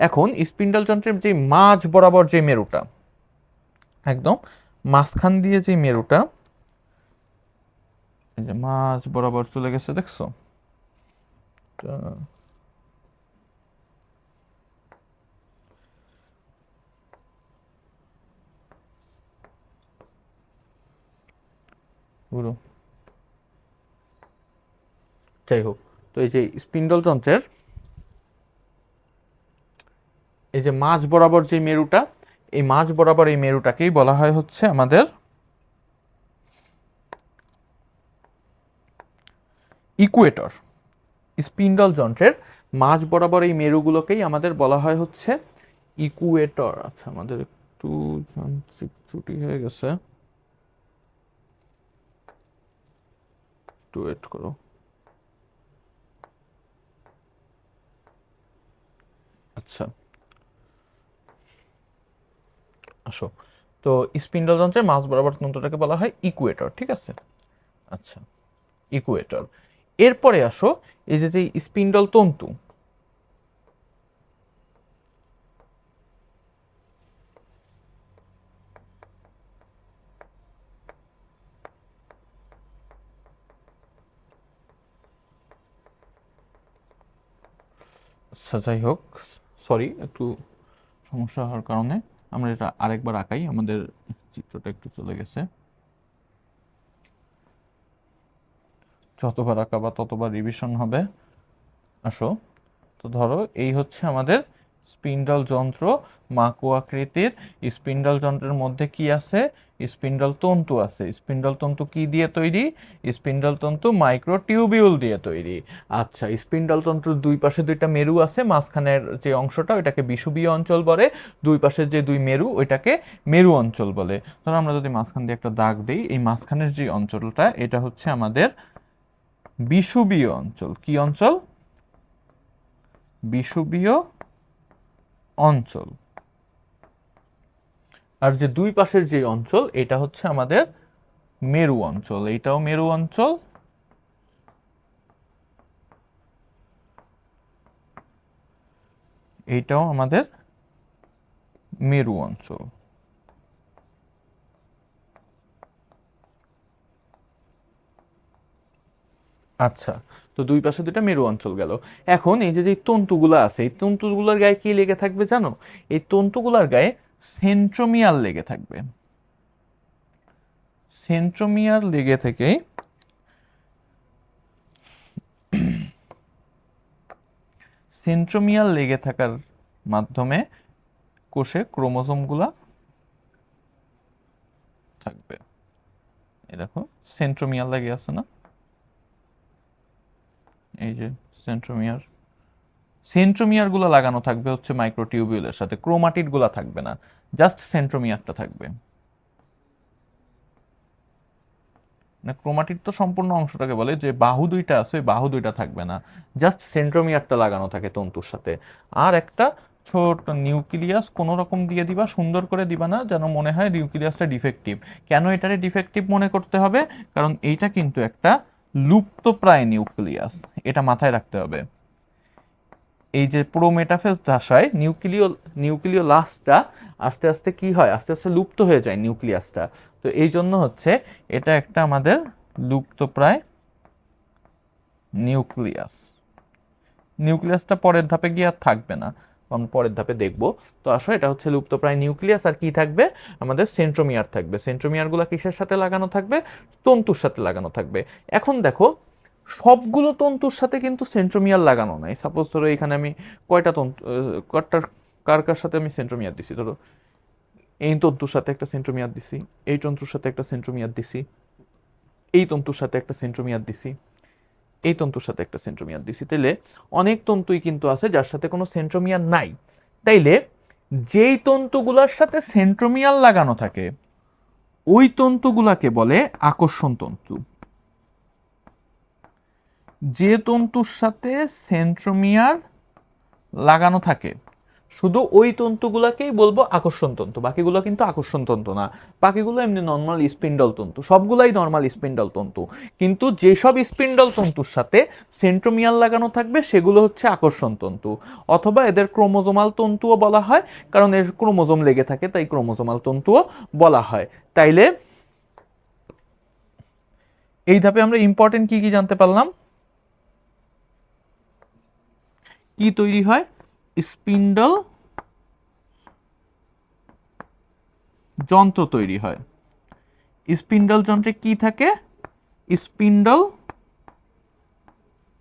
এখন স্পিন্ডল যন্ত্রের যে মাঝ বরাবর যে মেরুটা, একদম মাঝখান দিয়ে যে মেরুটা, এই যে মাঝ বরাবর চলে গেছে, দেখছো? পুরো যাই হোক, তো এই যে স্পিন্ডল যন্ত্রের এই যে মাঝ বরাবর যে মেরুটা, এই মাঝ বরাবর এই মেরুটাকেই বলা হয় হচ্ছে আমাদের ইকুয়েটর। স্পিন্ডল যন্ত্রের মাঝ বরাবর এই মেরুগুলোকেই আমাদের বলা হয় হচ্ছে ইকুয়েটর। আচ্ছা, আমাদের একটু যান্ত্রিক ত্রুটি হয়ে গেছে, একটু ওয়েট করো। আচ্ছা, আসো। তো স্পিন্ডল যন্ত্রের মাঝ বরাবর তন্তুটাকে বলা হয় ইকুয়েটর, ঠিক আছে? আচ্ছা, ইকুয়েটর। এরপরে আসো, এই যে স্পিন্ডল তন্তু, আচ্ছা যাই হোক, সরি একটু সমস্যা হওয়ার কারণে আমরা এটা আরেকবার আঁকাই, আমাদের চিত্রটা একটু চলে গেছে। যতবার আঁকাবা ততবার রিভিশন হবে। আসো, তো ধরো এই হচ্ছে আমাদের স্পিন্ডল যন্ত্র, মাকু আকৃতির। স্পিন্ডল যন্ত্রের মধ্যে কি আছে? স্পিন্ডল তন্তু আছে। স্পিন্ডল তন্তু কি দিয়ে তৈরি? স্পিন্ডল তন্তু মাইক্রোটিউবিউল দিয়ে তৈরি। আচ্ছা, স্পিন্ডল তন্তুর দুই পাশে দুইটা মেরু আছে, মাঝখানের যে অংশটা ওইটাকে বিষুবীয় অঞ্চল বলে, দুই পাশের যে দুই মেরু ওইটাকে মেরু অঞ্চল বলে। ধরো আমরা যদি মাঝখান দিয়ে একটা দাগ দিই, এই মাঝখানের যে অঞ্চলটা এটা হচ্ছে আমাদের বিষুবীয় অঞ্চল। কি অঞ্চল? বিষুবীয় অঞ্চল। আর যে দুই পাশের যে অঞ্চল এটা হচ্ছে আমাদের মেরু অঞ্চল। এইটাও মেরু অঞ্চল, এইটাও আমাদের মেরু অঞ্চল। আচ্ছা, তো দুই পাশে দুইটা মেরু অঞ্চল গেল। এখন এই যে তন্তুগুলো আছে, এই তন্তুগুলোর গায়ে কি লেগে থাকবে জানো? এই তন্তুগুলোর গায়ে সেন্ট্রোমিয়ার লেগে থাকবে। সেন্ট্রোমিয়ার লেগে থেকে সেন্ট্রোমিয়ার লেগে থাকার মাধ্যমে কোষে ক্রোমোজোমগুলা থাকবে। এই দেখো সেন্ট্রোমিয়ার লেগে আছে না? এই যে সেন্ট্রোমিয়ার, সেন্ট্রোমিয়ার গুলো লাগানো থাকবে হচ্ছে মাইক্রোটিউবিউলের সাথে, ক্রোমাটিড গুলা থাকবে না, জাস্ট সেন্ট্রোমিয়ারটা থাকবে। না, ক্রোমাটিড তো সম্পূর্ণ অংশটাকে বলে, যে বাহু দুইটা আছে ওই বাহু দুইটা থাকবে না, জাস্ট সেন্ট্রোমিয়ারটা লাগানো থাকে তন্তুর সাথে। আর একটা ছোট নিউক্লিয়াস কোনো রকম দিয়ে দিবা, সুন্দর করে দিবা না যেন মনে হয় নিউক্লিয়াসটা ডিফেক্টিভ। কেন এটারে ডিফেক্টিভ মনে করতে হবে? কারণ এইটা কিন্তু একটা লুপ্তপ্রায় নিউক্লিয়াস, এটা মাথায় রাখতে হবে। এই যে প্রোমেটাফেজ দশায় নিউক্লিয় লাস্টটা আস্তে আস্তে কি হয়, আস্তে আস্তে লুপ্ত হয়ে যায় নিউক্লিয়াসটা। তো এই জন্য হচ্ছে এটা একটা আমাদের লুপ্তপ্রায় নিউক্লিয়াস। নিউক্লিয়াসটা পরের ধাপে গিয়ে আর থাকবে না, আমরা পরের ধাপে দেখব। তো আসলে এটা হচ্ছে লুপ্তপ্রায় নিউক্লিয়াস। আর কি থাকবে? আমাদের সেন্ট্রোমিয়ার থাকবে। সেন্ট্রোমিয়ারগুলো কিসের সাথে লাগানো থাকবে? তন্তুর সাথে লাগানো থাকবে। এখন দেখো, সবগুলো তন্তুর সাথে কিন্তু সেন্ট্রোমিয়ার লাগানো নাই। সাপোজ ধরো এখানে আমি কয়টা তন্তু, কয়টার কার কার সাথে আমি সেন্ট্রোমিয়ার দিছি? ধরো এই তন্তুর সাথে একটা সেন্ট্রোমিয়ার দিছি, এই তন্তুর সাথে একটা সেন্ট্রোমিয়ার দিছি, এই তন্তুর সাথে একটা সেন্ট্রোমিয়ার দিছি, এই তন্তুর সাথে একটা সেন্ট্রোমিয়ার দিছি। তাইলে অনেক তন্তুই কিন্তু আছে যার সাথে কোনো সেন্ট্রোমিয়ার নাই। তাইলে যেই তন্তুগুলোর সাথে সেন্ট্রোমিয়ার লাগানো থাকে ওই তন্তুগুলাকে বলে আকর্ষণ তন্তু। যে তন্তুর সাথে সেন্ট্রোমিয়ার লাগানো থাকে, শুধু ওই তন্তুগুলাকেই বলবো আকর্ষণ তন্তু, বাকিগুলো কিন্তু আকর্ষণ তন্তু না। বাকিগুলো এমনি নর্মাল স্পিন্ডল তন্তু, সবগুলাই নর্মাল স্পিন্ডল তন্তু। কিন্তু যেসব স্পিন্ডল তন্তুর সাথে সেন্ট্রোমিয়ার লাগানো থাকবে সেগুলো হচ্ছে আকর্ষণ তন্তু, অথবা এদের ক্রোমোজোমাল তন্তুও বলা হয়, কারণ এর ক্রোমোজোম লেগে থাকে তাই ক্রোমোজোমাল তন্তুও বলা হয়। তাইলে এই ধাপে আমরা ইম্পর্টেন্ট কি কি জানতে পারলাম? কি তৈরি হয়? স্পিন্ডল যন্ত্র তৈরি হয়। স্পিন্ডল যন্ত্রে কি থাকে? স্পিন্ডল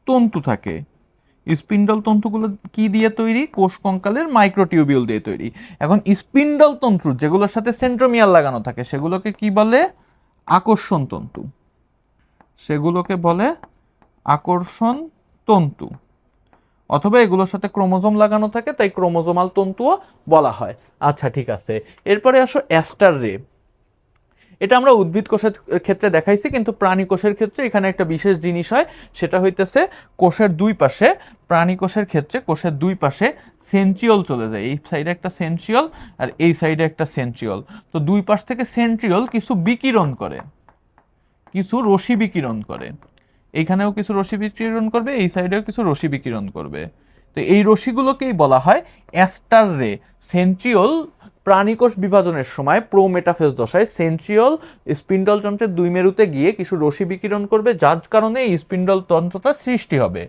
তন্তু থাকে। স্পিন্ডল তন্তুগুলো কি দিয়ে তৈরি? কোষ কঙ্কালের মাইক্রোটিউবিউল দিয়ে তৈরি। এখন স্পিন্ডল তন্তু যেগুলোর সাথে সেন্ট্রোমিয়ার লাগানো থাকে সেগুলোকে কি বলে? আকর্ষণ তন্তু। সেগুলোকে বলে আকর্ষণ তন্তু, অথবা এগুলোর সাথে ক্রোমোজোম লাগানো থাকে তাই ক্রোমোজোমাল তন্তুও বলা হয়। আচ্ছা ঠিক আছে, এরপরে আসো অ্যাস্টার রে। এটা আমরা উদ্ভিদ কোষের ক্ষেত্রে দেখাইছি, কিন্তু প্রাণী কোষের ক্ষেত্রে এখানে একটা বিশেষ জিনিস হয়, সেটা হইতেছে কোষের দুই পাশে, প্রাণী কোষের ক্ষেত্রে কোষের দুই পাশে সেন্ট্রিওল চলে যায়। এই সাইডে একটা সেন্ট্রিওল আর এই সাইডে একটা সেন্ট্রিওল। তো দুই পাশ থেকে সেন্ট্রিওল কিছু বিকিরণ করে, কিছু রশ্মি বিকিরণ করে। এইখানেও কিছু রশ্মি বিকিরণ করবে, এই সাইডেও কিছু রশ্মি বিকিরণ করবে। তো এই রশ্মিগুলোকেই বলা হয় অ্যাস্টার রে। সেন্ট্রিওল প্রাণীকোষ বিভাজনের সময় প্রোমেটাফেজ দশায় সেন্ট্রিওল স্পিন্ডল যন্ত্রের দুই মেরুতে গিয়ে কিছু রশ্মি বিকিরণ করবে, যার কারণে এই স্পিন্ডল তন্ত্রটা সৃষ্টি হবে।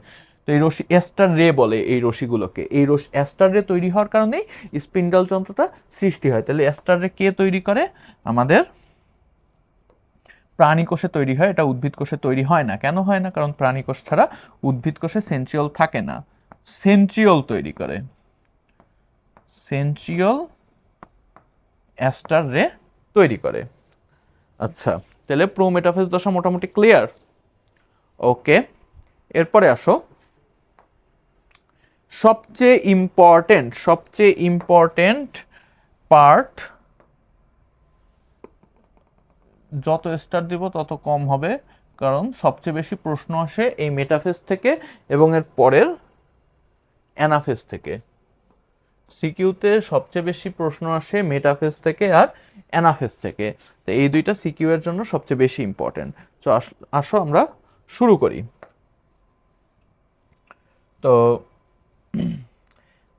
তো এই রশ্মি অ্যাস্টার রে বলে এই রশ্মিগুলোকে। এই অ্যাস্টার রে তৈরি হওয়ার কারণেই স্পিন্ডল যন্ত্রটা সৃষ্টি হয়। তাহলে অ্যাস্টার রে কে তৈরি করে? আমাদের প্রাণী কোষে তৈরি হয়, এটা উদ্ভিদ কোষে তৈরি হয় না। কেন হয় না? কারণ প্রাণী কোষ ছাড়া উদ্ভিদ কোষে সেন্ট্রিওল থাকে না। সেন্ট্রিওল তৈরি করে, সেন্ট্রিওল অ্যাস্টার রে তৈরি করে। আচ্ছা, তাহলে প্রোমেটাফেজ দশা মোটামুটি ক্লিয়ার। ওকে, এরপরে আসো সবচেয়ে ইম্পর্টেন্ট পার্ট। যত স্টার দিব তত কম হবে, কারণ সবচেয়ে বেশি প্রশ্ন আসে এই মেটাফেজ থেকে এবং এর পরের অ্যানাফেজ থেকে। সিকিউতে সবচেয়ে বেশি প্রশ্ন আসে মেটাফেজ থেকে আর অ্যানাফেজ থেকে। তো এই দুইটা সিকিউ এর জন্য সবচেয়ে বেশি ইম্পর্টেন্ট। তো আসো আমরা শুরু করি। তো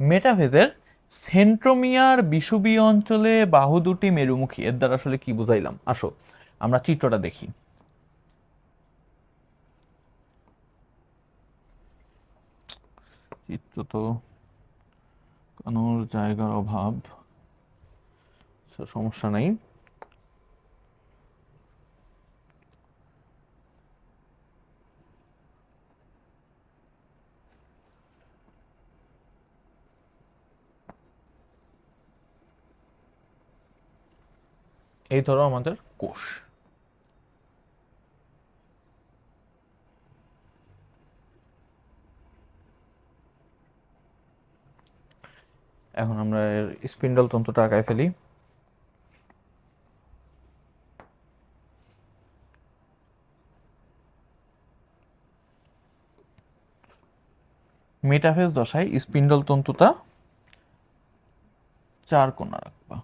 মেটাফেজের সেন্ট্রোমিয়ার বিষুবীয় অঞ্চলে বাহু দুটি মেরুমুখী, এর দ্বারা আসলে কি বুঝাইলাম? আসো আমরা চিত্রটা দেখি। চিত্র তো কানোর জায়গার অভাব, সমস্যা নাই। এই ধরো আমাদের কোষ। এখন আমরা স্পিন্ডল তন্ত্রটা আঁকায় ফেলি। মেটাফেজ দশায় স্পিন্ডল তন্তুটা চার কোণা রাখবা,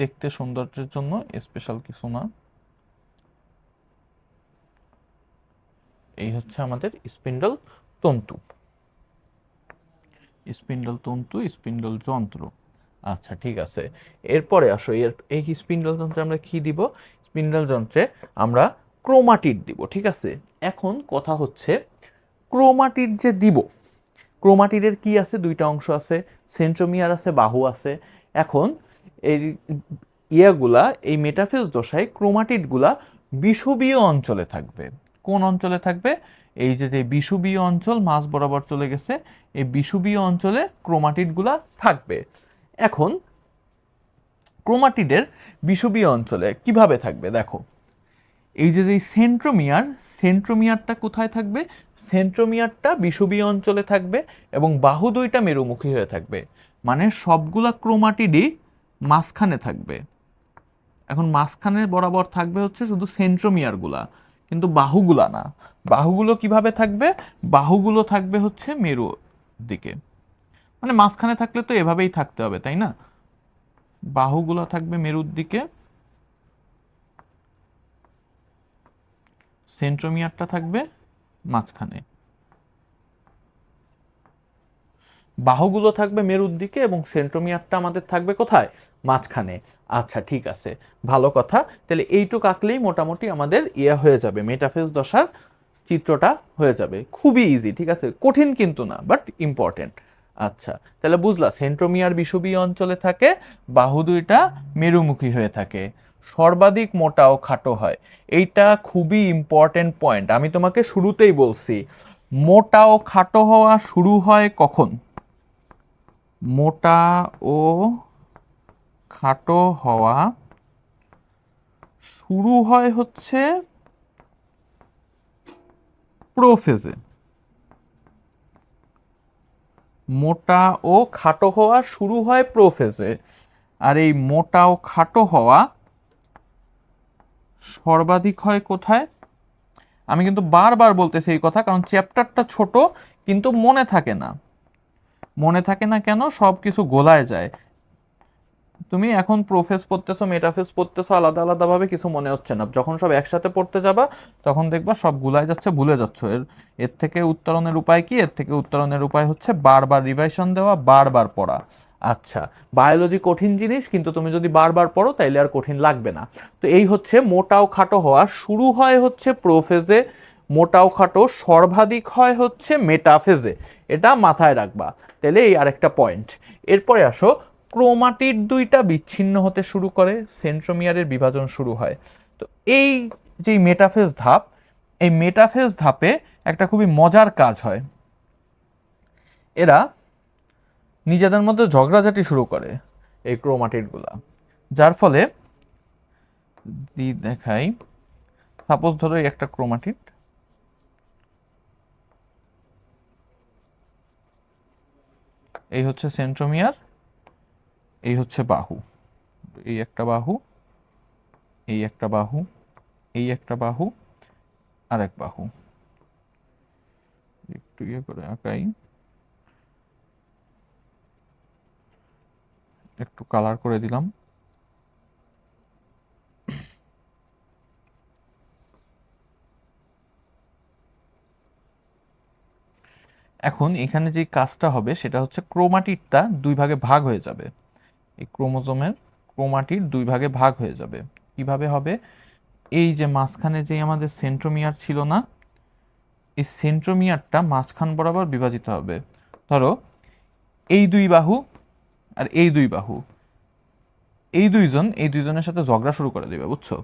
দেখতে সৌন্দর্যের জন্য, স্পেশাল কিছু না। এই হচ্ছে আমাদের স্পিন্ডল তন্তু, স্পিন্ডল তন্তু, স্পিন্ডল যন্ত্র। আচ্ছা ঠিক আছে, এরপরে আসো এই স্পিন্ডল যন্ত্রে আমরা কি দিব? স্পিন্ডল যন্ত্রে আমরা ক্রোমাটিড দিব। ঠিক আছে, এখন কথা হচ্ছে ক্রোমাটিড যে দিব, ক্রোমাটিডের কি আছে? দুইটা অংশ আছে, সেন্ট্রোমিয়ার আছে, বাহু আছে। এখন এই ইয়াগুলা, এই মেটাফেজ দশায় ক্রোমাটিডগুলা বিষুবীয় অঞ্চলে থাকবে। কোন অঞ্চলে থাকবে? এই যে বিষুবীয় অঞ্চল মাঝ বরাবর চলে গেছে, এই বিষুবীয় অঞ্চলে ক্রোমাটিডগুলা থাকবে। এখন ক্রোমাটিডের বিষুবীয় অঞ্চলে কিভাবে থাকবে দেখো। এই যে সেন্ট্রোমিয়ারটা কোথায় থাকবে? সেন্ট্রোমিয়ারটা বিষুবীয় অঞ্চলে থাকবে এবং বাহু দুইটা মেরুমুখী হয়ে থাকবে। মানে সবগুলা ক্রোমাটিডই মাঝখানে থাকবে। এখন মাঝখানে বরাবর থাকবে হচ্ছে শুধু সেন্ট্রোমিয়ারগুলা, কিন্তু বাহুগুলা না। বাহুগুলো কিভাবে থাকবে? বাহুগুলো থাকবে হচ্ছে মেরু দিকে, মানে মাঝখানে থাকলে তো এভাবেই থাকতে হবে, তাই না? বাহুগুলো থাকবে মেরুর দিকে, সেন্ট্রোমিয়ারটা থাকবে মাঝখানে। বাহুগুলো থাকবে মেরুর দিকে এবং সেন্ট্রোমিয়ারটা আমাদের থাকবে কোথায়? মাঝখানে। আচ্ছা ঠিক আছে, ভালো কথা। তাহলে এইটুক আঁকলেই মোটামুটি আমাদের হয়ে যাবে, মেটাফেজ দশার চিত্রটা হয়ে যাবে। খুবই ইজি, ঠিক আছে, কঠিন কিন্তু না, বাট ইম্পর্টেন্ট। আচ্ছা, তাহলে বুঝলা সেন্ট্রোমিয়ার বিষুবীয় অঞ্চলে থাকে, বাহু দুইটা মেরুমুখী হয়ে থাকে, সর্বাধিক মোটা ও খাটো হয়। এইটা খুবই ইম্পর্টেন্ট পয়েন্ট, আমি তোমাকে শুরুতেই বলছি। মোটা ও খাটো হওয়া শুরু হয় কখন? মোটা ও খাটো হওয়া শুরু হয় হচ্ছে প্রোফেজে। মোটা ও খাটো হওয়া শুরু হয় প্রোফেজে। আর এই মোটা ও খাটো হওয়া সর্বাধিক হয় কোথায়? আমি কিন্তু বারবার বলতেছি এই কথা, কারণ চ্যাপ্টারটা ছোট কিন্তু মনে থাকে না। মনে থাকে না কেন? সব কিছু গোলায় যায়। তুমি এখন প্রোফেস পড়তেছো, মেটাফেস পড়তেছো, আলাদা আলাদা ভাবে কিছু মনে হচ্ছে না। যখন সব একসাথে পড়তে যাবা তখন দেখবা সব গুলাই যাচ্ছে, ভুলে যাচ্ছ। এর থেকে উত্তরণের উপায় কি? এর থেকে উত্তরণের উপায় হচ্ছে বারবার রিভাইশন দেওয়া, বারবার পড়া। আচ্ছা, বায়োলজি কঠিন জিনিস, কিন্তু তুমি যদি বারবার পড়ো তাইলে আর কঠিন লাগবে না। তো এই হচ্ছে মোটাও খাটো হওয়া শুরু হয় হচ্ছে প্রোফেজে, মোটাও খাটো সর্বাধিক হয় হচ্ছে মেটাফেজে। এটা মাথায় রাখবা। তাহলে এই আরেকটা পয়েন্ট। এরপরে আসো, ক্রোমাটিড দুইটা বিচ্ছিন্ন হতে শুরু করে, সেন্ট্রোমিয়ারের বিভাজন শুরু হয়। তো এই যে মেটাফেজ ধাপ, এই মেটাফেজ ধাপে একটা খুবই মজার কাজ হয়। এরা নিজেদের মধ্যে ঝগড়াঝাটি শুরু করে এই ক্রোমাটিডগুলা, যার ফলে দেখাই, সাপোজ ধরো এই একটা ক্রোমাটিড, এই হচ্ছে সেন্ট্রোমিয়ার, এই হচ্ছে বাহু, এই একটা বাহু, এই একটা বাহু, এই একটা বাহু, আর এক বাহু। একটু ইয়ে করে আঁকাই, একটু কালার করে দিলাম। এখন এখানে যে কাজটা হবে সেটা হচ্ছে ক্রোমাটিডটা দুই ভাগে ভাগ হয়ে যাবে। এই ক্রোমোজোমের ক্রোমাটিড দুই ভাগে ভাগ হয়ে যাবে। কিভাবে হবে? এই যে মাঝখানে যে আমাদের সেন্ট্রোমিয়ার ছিল না, এই সেন্ট্রোমিয়ারটা মাঝখান বরাবর বিভাজিত হবে। ধরো এই দুই বাহু আর এই দুই বাহু, এই দুইজনের সাথে ঝগড়া শুরু করে দিবে, বুঝছো?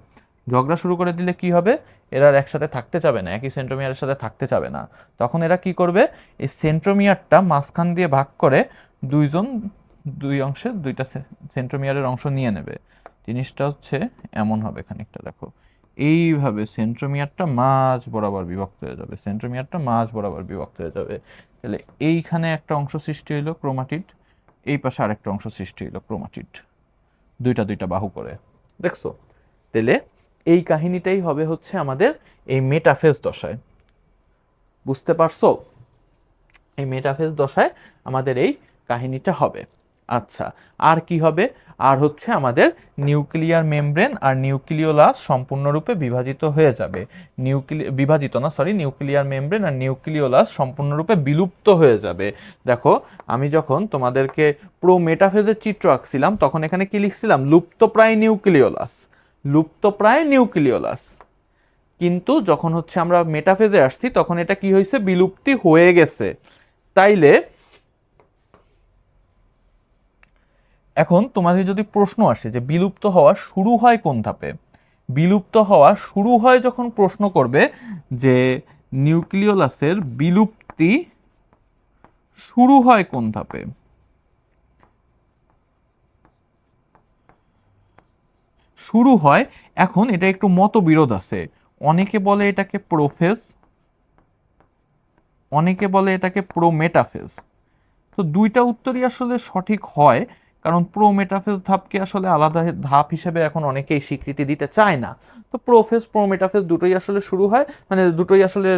ঝগড়া শুরু করে দিলে কি হবে? এরা আর একসাথে থাকতে চাবে না, একই সেন্ট্রোমিয়ারের সাথে থাকতে চাবে না। তখন এরা কি করবে? এই সেন্ট্রোমিয়ারটা মাঝখান দিয়ে ভাগ করে দুইজন দুই অংশে দুইটা সেন্ট্রোমিয়ারের অংশ নিয়ে নেবে। জিনিসটা হচ্ছে এমন হবে, খানিকটা দেখো, এইভাবে সেন্ট্রোমিয়ারটা মাঝ বরাবর বিভক্ত হয়ে যাবে, সেন্ট্রোমিয়ারটা মাঝ বরাবর বিভক্ত হয়ে যাবে। তাহলে এইখানে একটা অংশ সৃষ্টি হইলো ক্রোমাটিড, এই পাশে আরেকটা অংশ সৃষ্টি হইলো ক্রোমাটিড, দুইটা দুইটা বাহু করে। দেখছো? তাহলে এই কাহিনীটাই হবে হচ্ছে আমাদের এই মেটাফেজ দশায়। বুঝতে পারছো? এই মেটাফেজ দশায় আমাদের এই কাহিনীটা হবে। আচ্ছা, আর কি হবে? আর হচ্ছে আমাদের নিউক্লিয়ার মেমব্রেন আর নিউক্লিওলাস সম্পূর্ণরূপে বিভাজিত হয়ে যাবে। নিউক্লিয়ার মেমব্রেন আর নিউক্লিওলাস সম্পূর্ণরূপে বিলুপ্ত হয়ে যাবে। দেখো, আমি যখন তোমাদেরকে প্রো মেটাফেজের চিত্র আঁকছিলাম তখন এখানে কি লিখছিলাম? লুপ্তপ্রায় নিউক্লিওলাস, লুপ্তপ্রায় নিউক্লিওলাস। কিন্তু যখন হচ্ছে আমরা মেটাফেজে আসছি তখন এটা কি হয়েছে? বিলুপ্তি হয়ে গেছে। তাইলে এখন তোমাদের যদি প্রশ্ন আসে যে বিলুপ্ত হওয়া শুরু হয় কোন ধাপে, বিলুপ্ত হওয়া শুরু হয় যখন প্রশ্ন করবে যে নিউক্লিওলাসের বিলুপ্তি শুরু হয় কোন ধাপে, শুরু হয়, এখন এটা একটু মতবিরোধ আছে। অনেকে বলে এটাকে প্রোফেজ, অনেকে বলে এটাকে প্রোমেটাফেজ। তো তো দুইটা উত্তরই আসলে সঠিক হয়, কারণ প্রো মেটাফেজ ধাপকে আসলে আলাদা ধাপ হিসেবে এখন অনেকেই স্বীকৃতি দিতে চায় না। তো প্রোফেজ প্রো মেটাফেজ দুটোই আসলে শুরু হয়, মানে দুটোই আসলে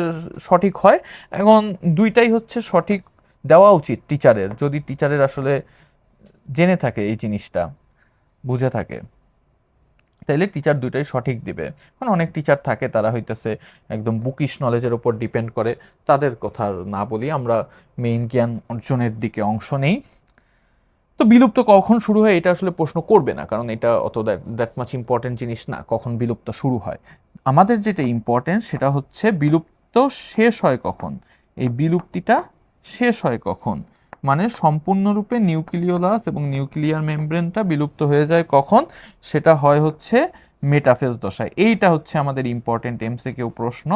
সঠিক হয়। এখন দুইটাই হচ্ছে সঠিক দেওয়া উচিত টিচারের, যদি টিচারের আসলে জেনে থাকে এই জিনিসটা, বুঝে থাকে, তাইলে টিচার দুইটাই সঠিক দিবে। কারণ অনেক টিচার থাকে তারা হইতেছে একদম বুকিশ নলেজের উপর ডিপেন্ড করে, তাদের কথা না বলি, আমরা মেইন জ্ঞান অর্জনের দিকে অংশ নেই। তো বিলুপ্ত কখন শুরু হয় এটা আসলে প্রশ্ন করবে না, কারণ এটা অত দ্যাট মাচ ইম্পর্টেন্ট জিনিস না কখন বিলুপ্ত শুরু হয়। আমাদের যেটা ইম্পর্টেন্ট সেটা হচ্ছে বিলুপ্ত শেষ হয় কখন। এই বিলুপ্তিটা শেষ হয় কখন, মানে সম্পূর্ণরূপে নিউক্লিওলাস এবং নিউক্লিয়ার মেমব্রেনটা বিলুপ্ত হয়ে যায় কখন, সেটা হয় হচ্ছে মেটাফেজ দশায়। এইটা হচ্ছে আমাদের ইম্পর্টেন্ট এমসিকিউ প্রশ্ন,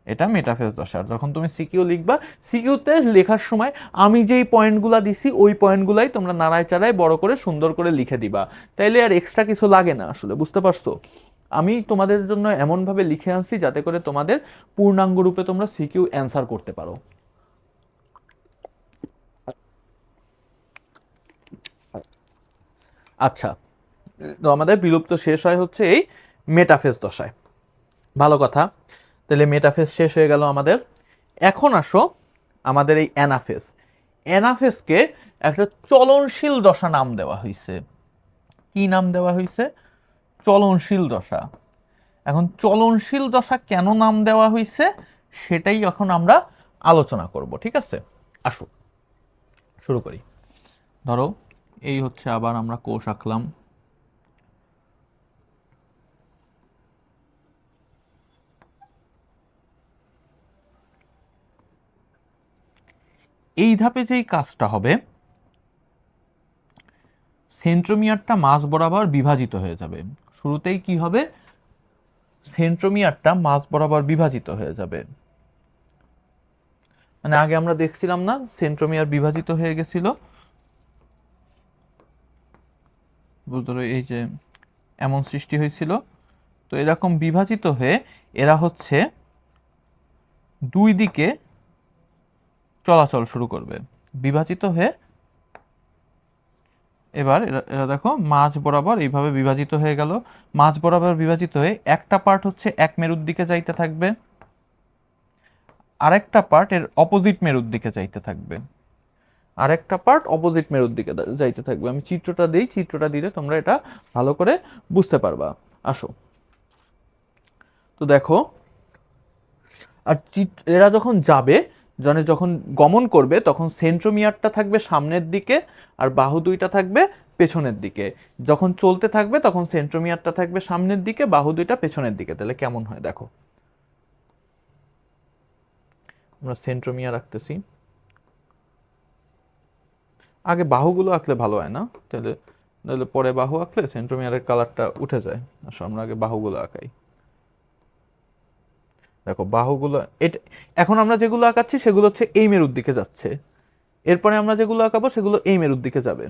এটা মেটাফেজ দশা। আর যখন তুমি সিকিউ লিখবা, সিকিউতে লেখার সময় আমি যেই পয়েন্টগুলো দিছি ওই পয়েন্টগুলাই তোমরা নাড়ায় চাড়ায় বড় করে সুন্দর করে লিখে দিবা, তাইলে আর এক্সট্রা কিছু লাগে না আসলে, বুঝতে পারছো? আমি তোমাদের জন্য এমনভাবে লিখে আনছি যাতে করে তোমাদের পূর্ণাঙ্গ রূপে তোমরা সিকিউ অ্যান্সার করতে পারো। আচ্ছা, তো আমাদের বিলুপ্ত শেষ হয় হচ্ছে এই মেটাফেজ দশায়। ভালো কথা, তাহলে মেটাফেজ শেষ হয়ে গেল আমাদের। এখন আসো আমাদের এই অ্যানাফেজ। অ্যানাফেজকে একটা চলনশীল দশা নাম দেওয়া হয়েছে। কি নাম দেওয়া হয়েছে? চলনশীল দশা। এখন চলনশীল দশা কেন নাম দেওয়া হয়েছে সেটাই এখন আমরা আলোচনা করব, ঠিক আছে? আসো শুরু করি। ধরো এই হচ্ছে আবার আমরা কোষ আঁকলাম। এই ধাপে যেই কাজটা হবে, সেন্ট্রোমিয়ারটা মাঝ বরাবর বিভাজিত হয়ে যাবে। শুরুতেই কি হবে? সেন্ট্রোমিয়ারটা মাঝ বরাবর বিভাজিত হয়ে যাবে। মানে আগে আমরা দেখছিলাম না সেন্ট্রোমিয়ার বিভাজিত হয়ে গেছিল, বুঝলো, এই যে এমন সৃষ্টি হয়েছিল। তো এরকম বিভাজিত হয়ে এরা হচ্ছে দুই দিকে চলাচল শুরু করবে, বিভাজিত হয়ে। এবার এরা এরা দেখো মাঝ বরাবর এইভাবে বিভাজিত হয়ে গেল। মাঝ বরাবর বিভাজিত হয়ে একটা পার্ট হচ্ছে এক মেরুর দিকে যাইতে থাকবে, আরেকটা পার্ট এর অপোজিট মেরুর দিকে যাইতে থাকবে, আরেকটা পার্ট অপোজিট মেরুর দিকে যাইতে থাকবে। আমি চিত্রটা দিই, চিত্রটা দিলে তোমরা এটা ভালো করে বুঝতে পারবা। আসো, তো দেখো, আর এরা যখন যাবে, যখন গমন করবে তখন সেন্ট্রোমিয়ারটা থাকবে সামনের দিকে আর বাহু দুইটা থাকবে পেছনের দিকে। যখন চলতে থাকবে তখন সেন্ট্রোমিয়ারটা থাকবে সামনের দিকে, বাহু দুইটা পেছনের দিকে। তাহলে কেমন হয় দেখো, আমরা সেন্ট্রোমিয়ার রাখতেছি। আগে বাহুগুলো আঁকলে ভালো হয় না? তাহলে তাহলে পরে বাহু আঁকলে সেন্ট্রোমিয়ারের কালারটা উঠে যায়। আসো আমরা আগে বাহুগুলো আঁকাই। দেখো বাহুগুলো এটা, এখন আমরা যেগুলো আঁকাচ্ছি সেগুলো হচ্ছে এই মেরুর দিকে যাচ্ছে, এরপরে আমরা যেগুলো আঁকাবো সেগুলো এই মেরুর দিকে যাবে।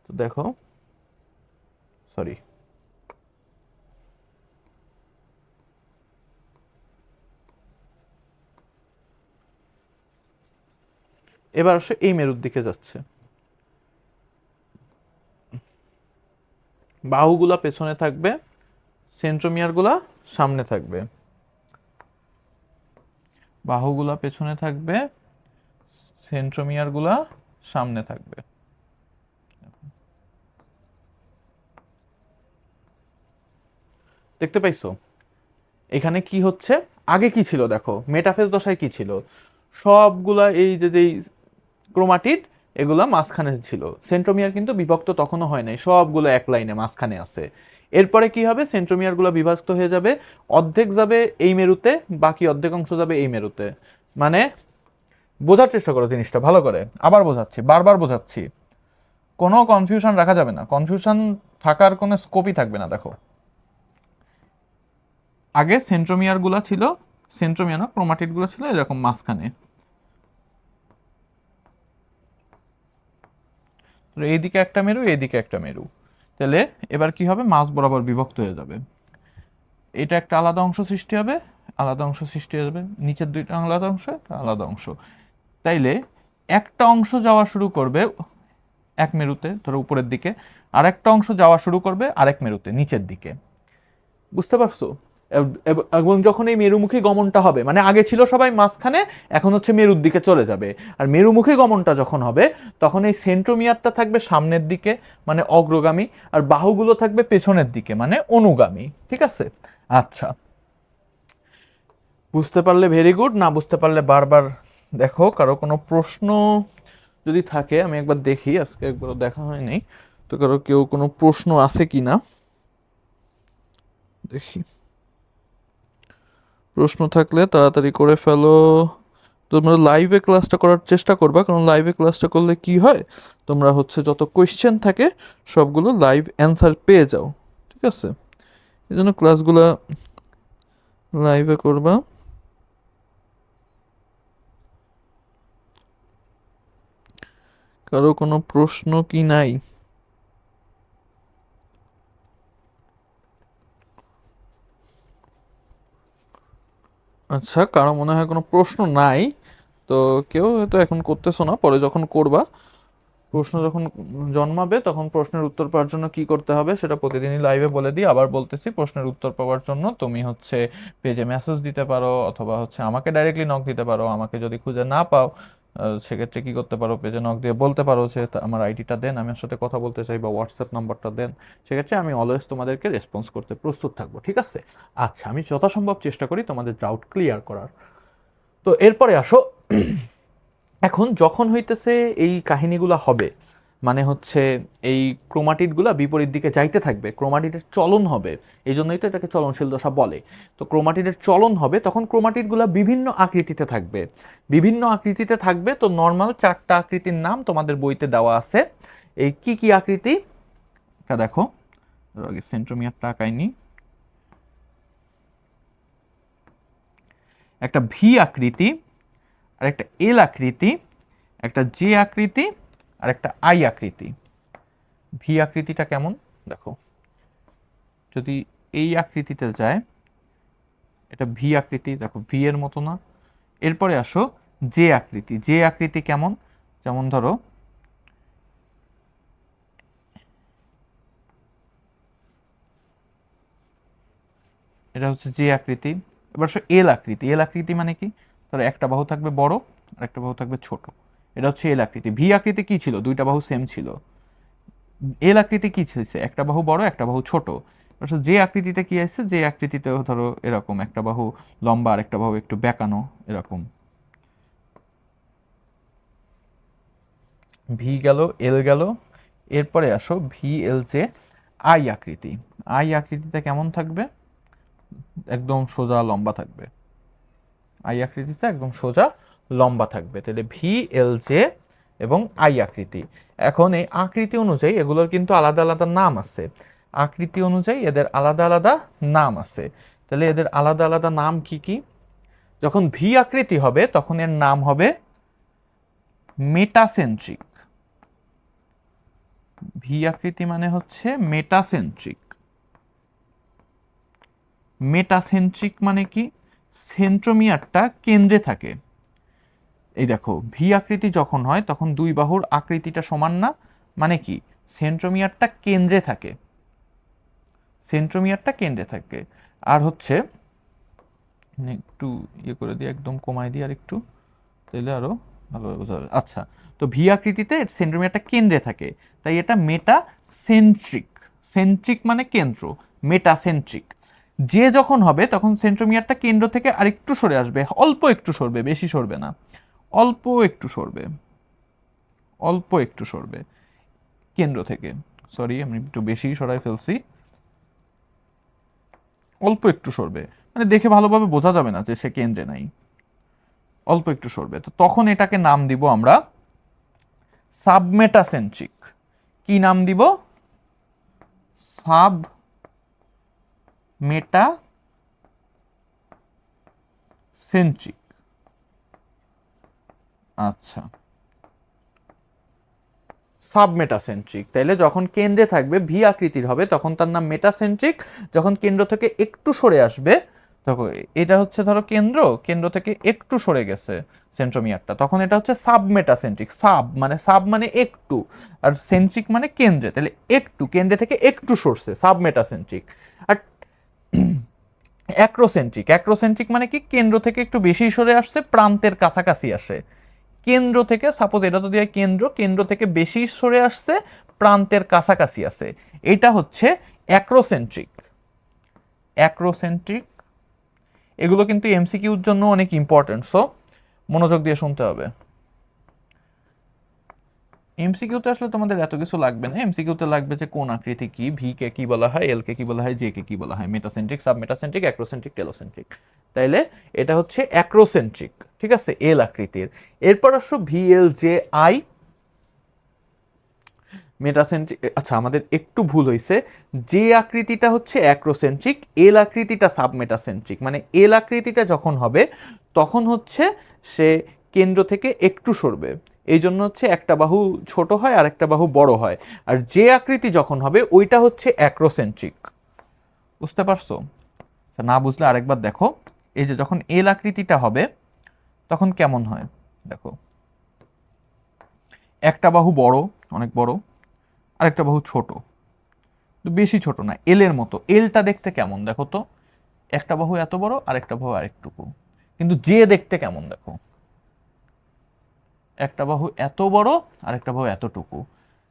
তো দেখো, সরি, এবার আসে এই মেরুর দিকে যাচ্ছে। বাহুগুলা পেছনে থাকবে, সেন্ট্রোমিয়ারগুলা সামনে থাকবে। বাহুগুলা পেছনে থাকবে, সেন্ট্রোমিয়ারগুলা সামনে থাকবে। দেখতে পাইছো এখানে কি হচ্ছে? আগে কি ছিল দেখো, মেটাফেজ দশায় কি ছিল? সবগুলা এই যে যেই ক্রোমাটিড এগুলা মাঝখানে ছিল। সেন্ট্রোমিয়ার কিন্তু বিভক্ত তখনও হয় নাই, সবগুলো এক লাইনে মাঝখানে আছে। এরপরে কি হবে? সেন্ট্রোমিয়ারগুলো বিভক্ত হয়ে যাবে, অর্ধেক যাবে এই মেরুতে, বাকি অর্ধেক অংশ যাবে এই মেরুতে। মানে বোঝার চেষ্টা করো জিনিসটা ভালো করে, আবার বোঝাচ্ছি, বারবার বোঝাচ্ছি, কোনো কনফিউশন রাখা যাবে না, কনফিউশন থাকার কোনো স্কোপই থাকবে না। দেখো আগে সেন্ট্রোমিয়ারগুলো ছিল, সেন্ট্রোমিয়ার না ক্রোমাটিডগুলো ছিল এরকম মাঝখানে। তো এইদিকে একটা মেরু, এইদিকে একটা মেরু। তাহলে এবার কি হবে? মাঝ বরাবর বিভক্ত হয়ে যাবে। এটা একটা আলাদা অংশ সৃষ্টি হবে, আলাদা অংশ সৃষ্টি হয়ে যাবে, নিচের দুইটা আলাদা অংশ, একটা আলাদা অংশ। তাইলে একটা অংশ যাওয়া শুরু করবে এক মেরুতে, ধরো উপরের দিকে, আর একটা অংশ যাওয়া শুরু করবে আরেক মেরুতে নিচের দিকে। বুঝতে পারছো? এবং যখন এই মেরুমুখী গমনটা হবে, মানে আগে ছিল সবাই মাঝখানে, এখন হচ্ছে মেরুর দিকে চলে যাবে। আর মেরুমুখী গমনটা যখন হবে তখন এই সেন্ট্রোমিয়ারটা থাকবে সামনের দিকে, মানে অগ্রগামী, আর বাহুগুলো থাকবে পেছনের দিকে, মানে অনুগামী। ঠিক আছে? আচ্ছা, বুঝতে পারলে ভেরি গুড, না বুঝতে পারলে বারবার দেখো। কারো কোনো প্রশ্ন যদি থাকে, আমি একবার দেখি, আজকে একবার দেখা হয়নি তো, কারো কেউ কোনো প্রশ্ন আছে কি না দেখি। প্রশ্ন থাকলে তাড়াতাড়ি করে ফেলো। তোমরা লাইভে ক্লাসটা করার চেষ্টা করবা, কারণ লাইভে ক্লাসটা করলে কি হয়, তোমরা হচ্ছে যত কোয়েশ্চেন থাকে সবগুলো লাইভ অ্যান্সার পেয়ে যাও। ঠিক আছে? এই জন্য ক্লাসগুলো লাইভে করবা। কারো কোনো প্রশ্ন কি নাই? আচ্ছা, কারো মনে হয় কোনো প্রশ্ন নাই, তো কেউ হয়তো এখন করতেছো না, পরে যখন করবা, প্রশ্ন যখন জন্মাবে তখন প্রশ্নের উত্তর পাওয়ার জন্য কি করতে হবে সেটা প্রতিদিনই লাইভে বলে দিই। আবার বলতেছি, প্রশ্নের উত্তর পাওয়ার জন্য তুমি হচ্ছে পেজে মেসেজ দিতে পারো, অথবা হচ্ছে আমাকে ডাইরেক্টলি নক দিতে পারো। আমাকে যদি খুঁজে না পাও, সেক্ষেত্রে কি করতে পারো, পেজে নক দিয়ে বলতে পারো যে আমার আইডিটা দেন, আমি ওর সাথে কথা বলতে চাই, বা হোয়াটসঅ্যাপ নাম্বারটা দেন। সেক্ষেত্রে আমি অলওয়েজ তোমাদেরকে রেসপন্স করতে প্রস্তুত থাকবো। ঠিক আছে? আচ্ছা, আমি যথাসম্ভব চেষ্টা করি তোমাদের ডাউট ক্লিয়ার করার। তো এরপরে আসো, এখন যখন হইতেছে এই কাহিনীগুলো হবে, মানে হচ্ছে এই ক্রোমাটিডগুলো বিপরীত দিকে যাইতে থাকবে, ক্রোমাটিডের চলন হবে, এই জন্যই তো এটাকে চলনশীল দশা বলে। তো ক্রোমাটিডের চলন হবে, তখন ক্রোমাটিডগুলো বিভিন্ন আকৃতিতে থাকবে, বিভিন্ন আকৃতিতে থাকবে। তো নর্মাল 4টা আকৃতির নাম তোমাদের বইতে দেওয়া আছে। এই কি কি আকৃতি এটা দেখো, আগে সেন্ট্রোমিয়ারটা আঁকাইনি। একটা ভি আকৃতি, আর একটা এল আকৃতি, একটা জে আকৃতি, আর একটা আই আকৃতি। ভি আকৃতিটা কেমন দেখো, যদি এই আকৃতিতে যায়, এটা ভি আকৃতি, দেখো ভি এর মতো না। এরপরে আসো জে আকৃতি। জে আকৃতি কেমন, যেমন ধরো এটা হচ্ছে জে আকৃতি। এবার আসো এল আকৃতি। এল আকৃতি মানে কি, ধরো একটা বাহু থাকবে বড় আর একটা বাহু থাকবে ছোট, এটা হচ্ছে এল আকৃতি। ভি আকৃতি কি ছিল, দুইটা বাহু সেম ছিল। এল আকৃতি কি ছিল, একটা বাহু বড় একটা বাহু ছোট। যে আকৃতিতে কি আছে, যে আকৃতিতে ধরো এরকম একটা বাহু লম্বা আর একটা বাহু একটু বেঁকানো, এরকম। ভি গেল, এল গেল। এরপরে আসো ভি এল জে আই আকৃতি। আই আকৃতিতে কেমন থাকবে, একদম সোজা লম্বা থাকবে। আই আকৃতিতে একদম সোজা লম্বা থাকবে। তাহলে ভি এল জে এবং আই আকৃতি। এখন এই আকৃতি অনুযায়ী এগুলোর কিন্তু আলাদা আলাদা নাম আছে। আকৃতি অনুযায়ী এদের আলাদা আলাদা নাম আছে। তাহলে এদের আলাদা আলাদা নাম কি কি? যখন ভি আকৃতি হবে তখন এর নাম হবে মেটাসেন্ট্রিক। ভি আকৃতি মানে হচ্ছে মেটাসেন্ট্রিক। মেটাসেন্ট্রিক মানে কি, সেন্ট্রোমিয়ারটা কেন্দ্রে থাকে। এই দেখো, ভি আকৃতি যখন হয় তখন দুই বাহুর আকৃতিটা সমান না, মানে কি, সেন্ট্রোমিয়ারটা কেন্দ্রে থাকে, সেন্ট্রোমিয়ারটা কেন্দ্রে থাকে। আর হচ্ছে একটু ইয়ে করে দিই, একদম কমাই দিই আর একটু, তাহলে আরো ভালোভাবে বোঝা যাবে। আচ্ছা, তো ভি আকৃতিতে সেন্ট্রোমিয়ারটা কেন্দ্রে থাকে, তাই এটা মেটাসেন্ট্রিক। সেন্ট্রিক মানে কেন্দ্র, মেটাসেন্ট্রিক। যে যখন হবে তখন সেন্ট্রোমিয়ারটা কেন্দ্র থেকে আরেকটু সরে আসবে, অল্প একটু সরবে, বেশি সরবে না, অল্প একটু সরবে, অল্প একটু সরবে কেন্দ্র থেকে। সরি, আমি একটু বেশি সরাই ফেলছি। অল্প একটু সরবে মানে দেখে ভালোভাবে বোঝা যাবে না যে সে কেন্দ্রে নাই, অল্প একটু সরবে। তো তখন এটাকে নাম দিব আমরা সাবমেটাসেন্ট্রিক। কি নাম দিব? Sub metacentric. আচ্ছা, সাবমেটাসেন্ট্রিক। তাইলে যখন কেন্দ্রে থাকবে, ভি আকৃতির হবে, তখন তার নাম মেটাসেন্ট্রিক। যখন কেন্দ্র থেকে একটু সরে আসবে দেখো এটা হচ্ছে ধরো কেন্দ্র, কেন্দ্র থেকে একটু সরে গেছে সেন্ট্রোমিয়ারটা, তখন এটা হচ্ছে সাবমেটাসেন্ট্রিক। সাব মানে একটু, আর সেন্ট্রিক মানে কেন্দ্রে, তাহলে একটু কেন্দ্রে থেকে একটু সরছে, সাবমেটাসেন্ট্রিক। আর অ্যাক্রোসেন্ট্রিক মানে কি, কেন্দ্র থেকে একটু বেশি সরে আসছে, প্রান্তের কাছাকাছি আসে। কেন্দ্র থেকে, সাপোজ এটা যদি হয় কেন্দ্র, কেন্দ্র থেকে বেশি সরে আসছে, প্রান্তের কাছাকাছি আছে, এটা হচ্ছে অ্যাক্রোসেন্ট্রিক। অ্যাক্রোসেন্ট্রিক এগুলো কিন্তু এমসিকিউর জন্য অনেক ইম্পর্টেন্ট, সো মনোযোগ দিয়ে শুনতে হবে। এমসিকিউতে আসলে তোমাদের এত কিছু লাগবে না, এমসিকিউতে লাগবে যে কোন আকৃতি কি, ভি কে কি বলা হয়, এল কে কি বলা হয়, জে কে কি বলা হয়, মেটাসেন্ট্রিক, সাবমেটাসেন্ট্রিক, অ্যাক্রোসেন্ট্রিক, টেলোসেন্ট্রিক। তাইলে এটা হচ্ছে অ্যাক্রোসেন্ট্রিক, ঠিক আছে, এল আকৃতির। এরপর আসো V L J I metacentric. আচ্ছা আমাদের একটু ভুল হয়েছে, যে আকৃতিটা হচ্ছে অ্যাক্রোসেন্ট্রিক, এল আকৃতিটা সাবমেটাসেন্ট্রিক। মানে এল আকৃতিটা যখন হবে তখন হচ্ছে সে কেন্দ্র থেকে একটু সরবে, এই জন্য হচ্ছে একটা বাহু ছোট হয় আর একটা বাহু বড় হয়। আর যে আকৃতি যখন হবে ওইটা হচ্ছে অ্যাক্রোসেন্ট্রিক। বুঝতে পারছো? না বুঝলে আরেকবার দেখো, এই যে যখন এল আকৃতিটা হবে তখন কেমন হয় দেখো, একটা বাহু বড়, অনেক বড়, আরেকটা বাহু ছোট, বেশি ছোট না, এলের মতো। এলটা দেখতে কেমন দেখো তো, একটা বাহু এত বড়, আরেকটা বাহু আরেকটুকু। কিন্তু যে দেখতে কেমন দেখো, একটা বাহু এত বড়, আরেকটা বাহু এতটুকু।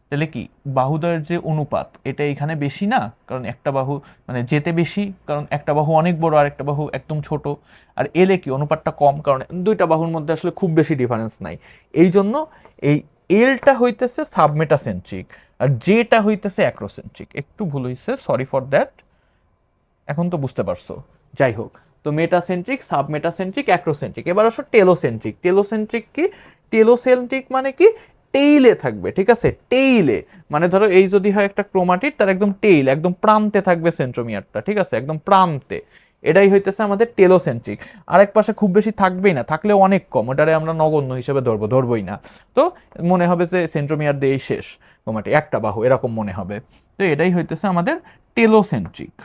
তাহলে কি বাহুদ্বয়ের যে অনুপাত এটা এখানে বেশি না, কারণ একটা বাহু মানে যেতে বেশি, কারণ একটা বাহু অনেক বড় আর একটা বাহু একদম ছোট। আর এলে কি অনুপাতটা কম, কারণ দুইটা বাহুর মধ্যে আসলে খুব বেশি ডিফারেন্স নাই। এই জন্য এই এলটা হইতেছে সাবমেটাসেন্ট্রিক আর যেটা হইতেছে অ্যাক্রোসেন্ট্রিক। একটু ভুল হইছে, সরি ফর দ্যাট। এখন তো বুঝতে পারছো। যাই হোক, তো মেটাসেন্ট্রিক, সাবমেটাসেন্ট্রিক, অ্যাক্রোসেন্ট্রিক। এবার আসো টেলোসেন্ট্রিক। টেলোসেন্ট্রিক কি, টেলোসেন্ট্রিক মানে কি, টেইলে থাকবে, ঠিক আছে, টেইলে। মানে ধরো এই যদি হয় একটা ক্রোমাটিড, তার একদম টেইল, একদম প্রান্তে থাকবে সেন্ট্রোমিয়ারটা, ঠিক আছে, একদম প্রান্তে। এটাই হইতেছে আমাদের টেলোসেন্ট্রিক। আরেক পাশে খুব বেশি থাকবেই না, থাকলেও অনেক কম, ওটারে আমরা নগণ্য হিসেবে ধরবোই না। তো মনে হবে যে সেন্ট্রোমিয়ার দিয়েই শেষ ক্রোমাটি, একটা বাহু, এরকম মনে হবে। তো এটাই হইতেছে আমাদের টেলোসেন্ট্রিক।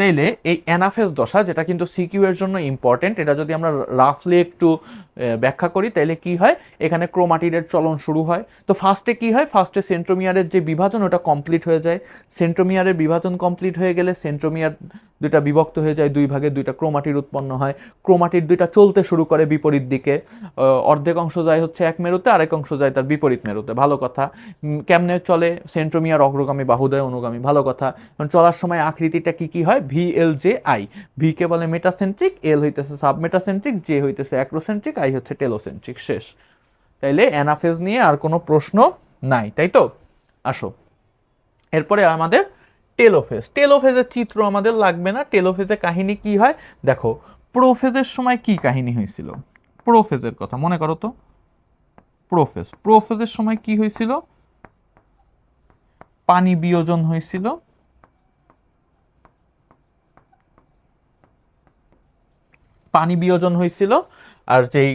তাইলে এই অ্যানাফেজ দশা, যেটা কিন্তু সিকিউ এর জন্য ইম্পর্টেন্ট, এটা যদি আমরা রাফলি একটু ব্যাখ্যা করি তাইলে কি হয়, এখানে ক্রোমাটিডের চলন শুরু হয়। তো ফার্স্টে কি হয়, ফার্স্টে সেন্ট্রোমিয়ারের যে বিভাজন ওটা কমপ্লিট হয়ে যায়। সেন্ট্রোমিয়ারের বিভাজন কমপ্লিট হয়ে গেলে সেন্ট্রোমিয়ার দুইটা বিভক্ত হয়ে যায়, দুই ভাগে দুইটা ক্রোমাটিড উৎপন্ন হয়। ক্রোমাটিড দুইটা চলতে শুরু করে বিপরীত দিকে, অর্ধেক অংশ যায় হচ্ছে এক মেরুতে, আরেক অংশ যায় তার বিপরীত মেরুতে, ভালো কথা। কেমনে চলে, সেন্ট্রোমিয়ার অগ্রগামী, বাহুদ্বয় অনুগামী, ভালো কথা। চলার সময় আকৃতিটা কি কি হয়, V L J I. V K বলে মেটাসেন্ট্রিক, এল হইতেছে সাবমেটাসেন্ট্রিক, জে হইতেছে অ্যাক্রোসেন্ট্রিক, আই হচ্ছে টেলোসেন্ট্রিক। শেষ। তাইলে অ্যানাফেজ নিয়ে আর কোনো প্রশ্ন নাই, তাই তো? আসো এরপরে আমাদের টেলোফেজ। টেলোফেজের চিত্র আমাদের লাগবে না, টেলোফেজে কাহিনী কি হয় দেখো। প্রোফেজের সময় কি কাহিনী হয়েছিল, প্রোফেজের কথা মনে করো তো। প্রোফেজের সময় কি হয়েছিল, পানি বিয়োজন হয়েছিল, পানি বিয়োজন হয়েছিল। আর যেই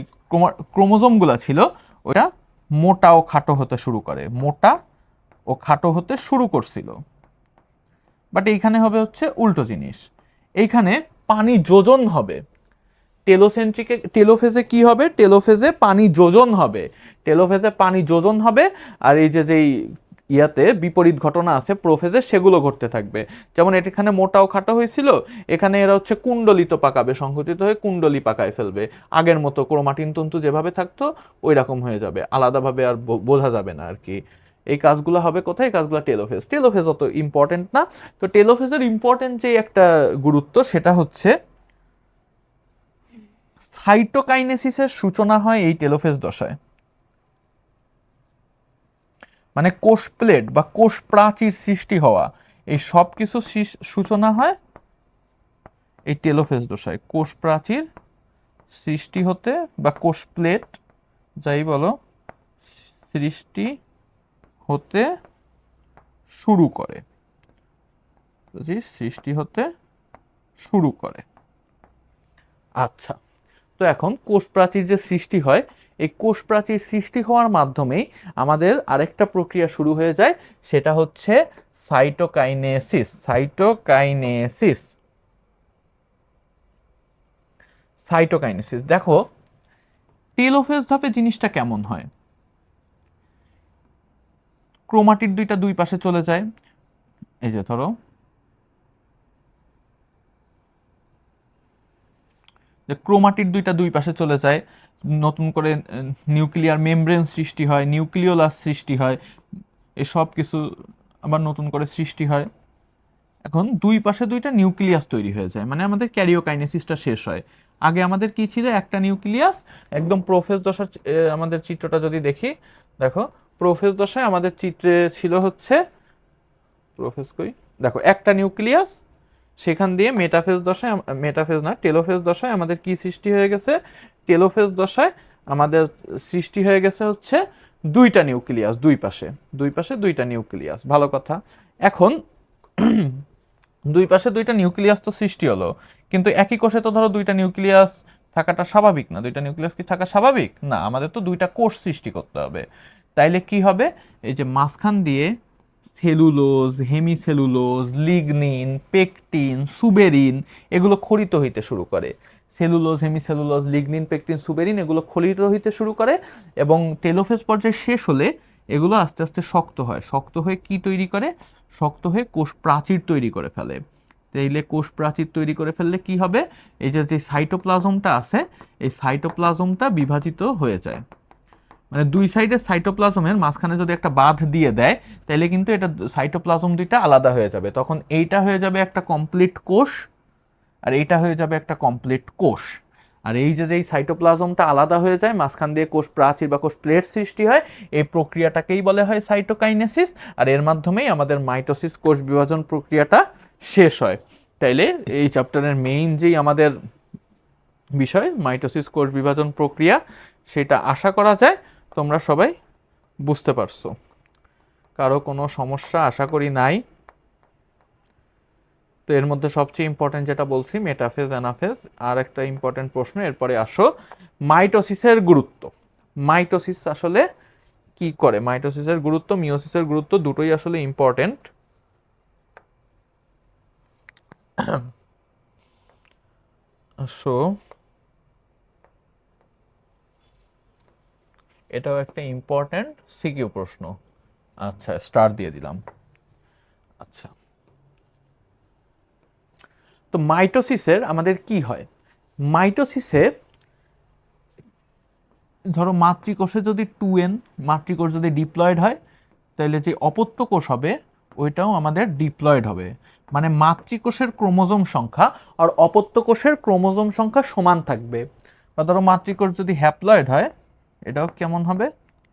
ক্রোমোজোমগুলো ছিল ওটা মোটা ও খাটো হতে শুরু করে, মোটা ও খাটো হতে শুরু করছিল। বাট এইখানে হবে হচ্ছে উল্টো জিনিস, এইখানে পানি যোজন হবে। টেলোফেজে কি হবে, টেলোফেজে পানি যোজন হবে, টেলোফেজে পানি যোজন হবে। আর এই যে যেই ইয়াতে বিপরীত ঘটনা আছে প্রোফেজে, সেগুলো ঘটতে থাকবে। যেমন এখানে মোটাও খাটো হয়েছিল, এখানে এরা হচ্ছে কুণ্ডলিত পাকাবে, সংকুচিত হয়ে কুণ্ডলি পাকায় ফেলবে। আগের মতো ক্রোমাটিন তন্তু যেভাবে থাকতো ওই রকম হয়ে যাবে, আলাদাভাবে আর বোঝা যাবে না আর কি। এই কাজগুলো হবে কোথায়, এই কাজগুলো টেলোফেজ। টেলোফেজ অত ইম্পর্টেন্ট না। তো টেলোফেজের ইম্পর্টেন্ট যে একটা গুরুত্ব, সেটা হচ্ছে সাইটোকাইনেসিসের সূচনা হয় এই টেলোফেজ দশায়। মানে কোষ প্লেট বা কোষ প্রাচীর সৃষ্টি হওয়া, এই সব কিছু সূচনা হয় এই টেলোফেজ দশায়। কোষ প্রাচীর সৃষ্টি হতে বা কোষ প্লেট যাই বলো, সৃষ্টি হতে শুরু করে, সৃষ্টি হতে শুরু করে। আচ্ছা, তো এখন কোষ প্রাচীর যে সৃষ্টি হয়, এই কোষ প্রাচীর সৃষ্টি হওয়ার মাধ্যমেই আমাদের আরেকটা প্রক্রিয়া শুরু হয়ে যায়, সেটা হচ্ছে সাইটোকাইনেসিস। Cytokinesis, cytokinesis. দেখো টেলোফেজ ধাপে জিনিসটা কেমন হয়। ক্রোমাটিড দুইটা দুই পাশে চলে যায়, এই যে ধরো যে ক্রোমাটিড দুইটা দুই পাশে চলে যায়, নতুন করে নিউক্লিয়ার মেমব্রেন সৃষ্টি হয়, নিউক্লিওলাস সৃষ্টি হয়, এসব কিছু আবার নতুন করে সৃষ্টি হয়। এখন দুই পাশে দুইটা নিউক্লিয়াস তৈরি হয়ে যায়, মানে আমাদের ক্যারিওকাইনেসিসটা শেষ হয়। আগে আমাদের কি ছিল, একটা নিউক্লিয়াস। একদম প্রোফেজ দশার আমাদের চিত্রটা যদি দেখি, দেখো প্রোফেজ দশায় আমাদের চিত্রে ছিল হচ্ছে প্রোফেজ কই, দেখো একটা নিউক্লিয়াস, সেখান দিয়ে মেটাফেজ দশায়, মেটাফেজ না টেলোফেজ দশায় আমাদের কি সৃষ্টি হয়ে গেছে, টেলোফেজ দশায় আমাদের সৃষ্টি হয়ে গেছে হচ্ছে দুইটা নিউক্লিয়াস, দুই পাশে দুইটা নিউক্লিয়াস। ভালো কথা। এখন দুই পাশে দুইটা নিউক্লিয়াস তো সৃষ্টি হলো, কিন্তু একই কোষে তো ধরো দুইটা নিউক্লিয়াস থাকাটা স্বাভাবিক না। দুইটা নিউক্লিয়াস কি থাকা স্বাভাবিক না, আমাদের তো দুইটা কোষ সৃষ্টি করতে হবে। তাইলে কি হবে, এই যে মাঝখান দিয়ে cellulose, hemicellulose, lignin, pectin, suberin এগুলো খরিত হইতে শুরু করে। Cellulose, hemicellulose, lignin, pectin, suberin এগুলো খরিত হইতে শুরু করে, এবং টেলোফেজ পর্যায়ে শেষ হলে এগুলো আস্তে আস্তে শক্ত হয়। শক্ত হয়ে কি তৈরি করে, শক্ত হয়ে কোষ প্রাচীর তৈরি করে ফেলে। তাইলে কোষ প্রাচীর তৈরি করে ফেললে কি হবে, এই যে সাইটোপ্লাজমটা আছে, এই সাইটোপ্লাজমটা বিভাজিত হয়ে যায়। মানে দুই সাইডের সাইটোপ্লাজমের মাঝখানে যদি একটা বাঁধ দিয়ে দেয়, তাহলে কিন্তু এটা সাইটোপ্লাজম দুইটা আলাদা হয়ে যাবে। তখন এইটা হয়ে যাবে একটা কমপ্লিট কোষ, আর এইটা হয়ে যাবে একটা কমপ্লিট কোষ। আর এই যে যেই সাইটোপ্লাজমটা আলাদা হয়ে যায়, মাঝখান দিয়ে কোষ প্রাচীর বা কোষ প্লেট সৃষ্টি হয়, এই প্রক্রিয়াটাকেই বলা হয় সাইটোকাইনেসিস। আর এর মাধ্যমেই আমাদের মাইটোসিস, কোষ বিভাজন প্রক্রিয়াটা শেষ হয়। তাইলে এই চ্যাপ্টারের মেইন যেই আমাদের বিষয় মাইটোসিস, কোষ বিভাজন প্রক্রিয়া, সেটা আশা করা যায় তোমরা সবাই বুঝতে পারছো। কারো কোনো সমস্যা আশা করি নাই। তো এর মধ্যে সবচেয়ে ইম্পর্টেন্ট যেটা বলছি মেটাফেজ, অ্যানাফেজ। আর একটা ইম্পর্টেন্ট প্রশ্ন, এরপরে আসো মাইটোসিসের গুরুত্ব। মাইটোসিস আসলে কি করে, মাইটোসিসের গুরুত্ব, মিওসিসের গুরুত্ব দুটোই আসলে ইম্পর্টেন্ট। সো এটাও একটা ইম্পর্টেন্ট সিকিউ প্রশ্ন। আচ্ছা, স্টার দিয়ে দিলাম। আচ্ছা, তো মাইটোসিসের আমাদের কি হয়, মাইটোসিসে ধরো মাতৃকোষে যদি 2n মাতৃকোষ যদি ডিপ্লয়েড হয়, তাহলে যে অপত্য কোষ হবে ওইটাও আমাদের ডিপ্লয়েড হবে। মানে মাতৃকোষের ক্রোমোজোম সংখ্যা আর অপত্য কোষের ক্রোমোজোম সংখ্যা সমান থাকবে। বা ধরো মাতৃকোষ যদি হ্যাপ্লয়েড হয়, এটাও কেমন হবে,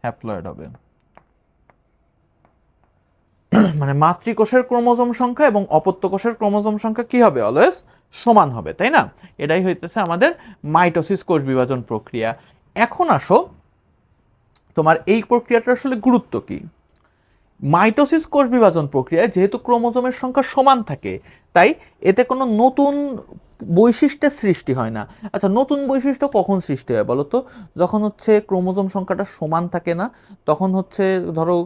হ্যাপ্লয়েড হবে। মানে মাতৃকোষের ক্রোমোজোম সংখ্যা এবং অপত্য কোষের ক্রোমোজোম সংখ্যা কি হবে, অলওয়েজ সমান হবে, তাই না? এটাই হইতেছে আমাদের মাইটোসিস, কোষ বিভাজন প্রক্রিয়া। এখন আসো তোমার এই প্রক্রিয়াটার আসলে গুরুত্ব কি। মাইটোসিস, কোষ বিভাজন প্রক্রিয়ায় যেহেতু ক্রোমোজোমের সংখ্যা সমান থাকে, তাই এতে কোনো নতুন বৈশিষ্ট্যের সৃষ্টি হয় না। আচ্ছা, নতুন বৈশিষ্ট্য কখন সৃষ্টি হয় বলো তো? যখন হচ্ছে ক্রোমোজোম সংখ্যাটা সমান থাকে না, তখন হচ্ছে ধরো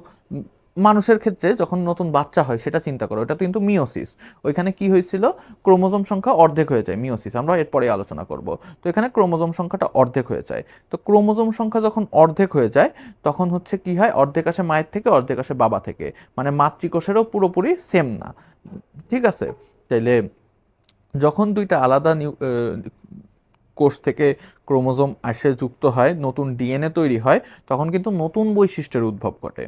মানুষের ক্ষেত্রে যখন নতুন বাচ্চা হয় সেটা চিন্তা করো, এটা কিন্তু মিওসিস। ওইখানে কি হয়েছিল, ক্রোমোজোম সংখ্যা অর্ধেক হয়ে যায়, মিওসিস আমরা এরপরে আলোচনা করব। তো এখানে ক্রোমোজোম সংখ্যাটা অর্ধেক হয়ে যায়। তো ক্রোমোজোম সংখ্যা যখন অর্ধেক হয়ে যায়, তখন হচ্ছে কি হয়, অর্ধেক আসে মায়ের থেকে, অর্ধেক আসে বাবা থেকে। মানে মাতৃকোষেরও পুরোপুরি সেম না, ঠিক আছে? তাইলে যখন দুইটা আলাদা কোষ থেকে ক্রোমোজোম আসে যুক্ত হয়, নতুন ডিএনএ তৈরি হয়, তখন কিন্তু নতুন বৈশিষ্ট্যের উদ্ভব ঘটে,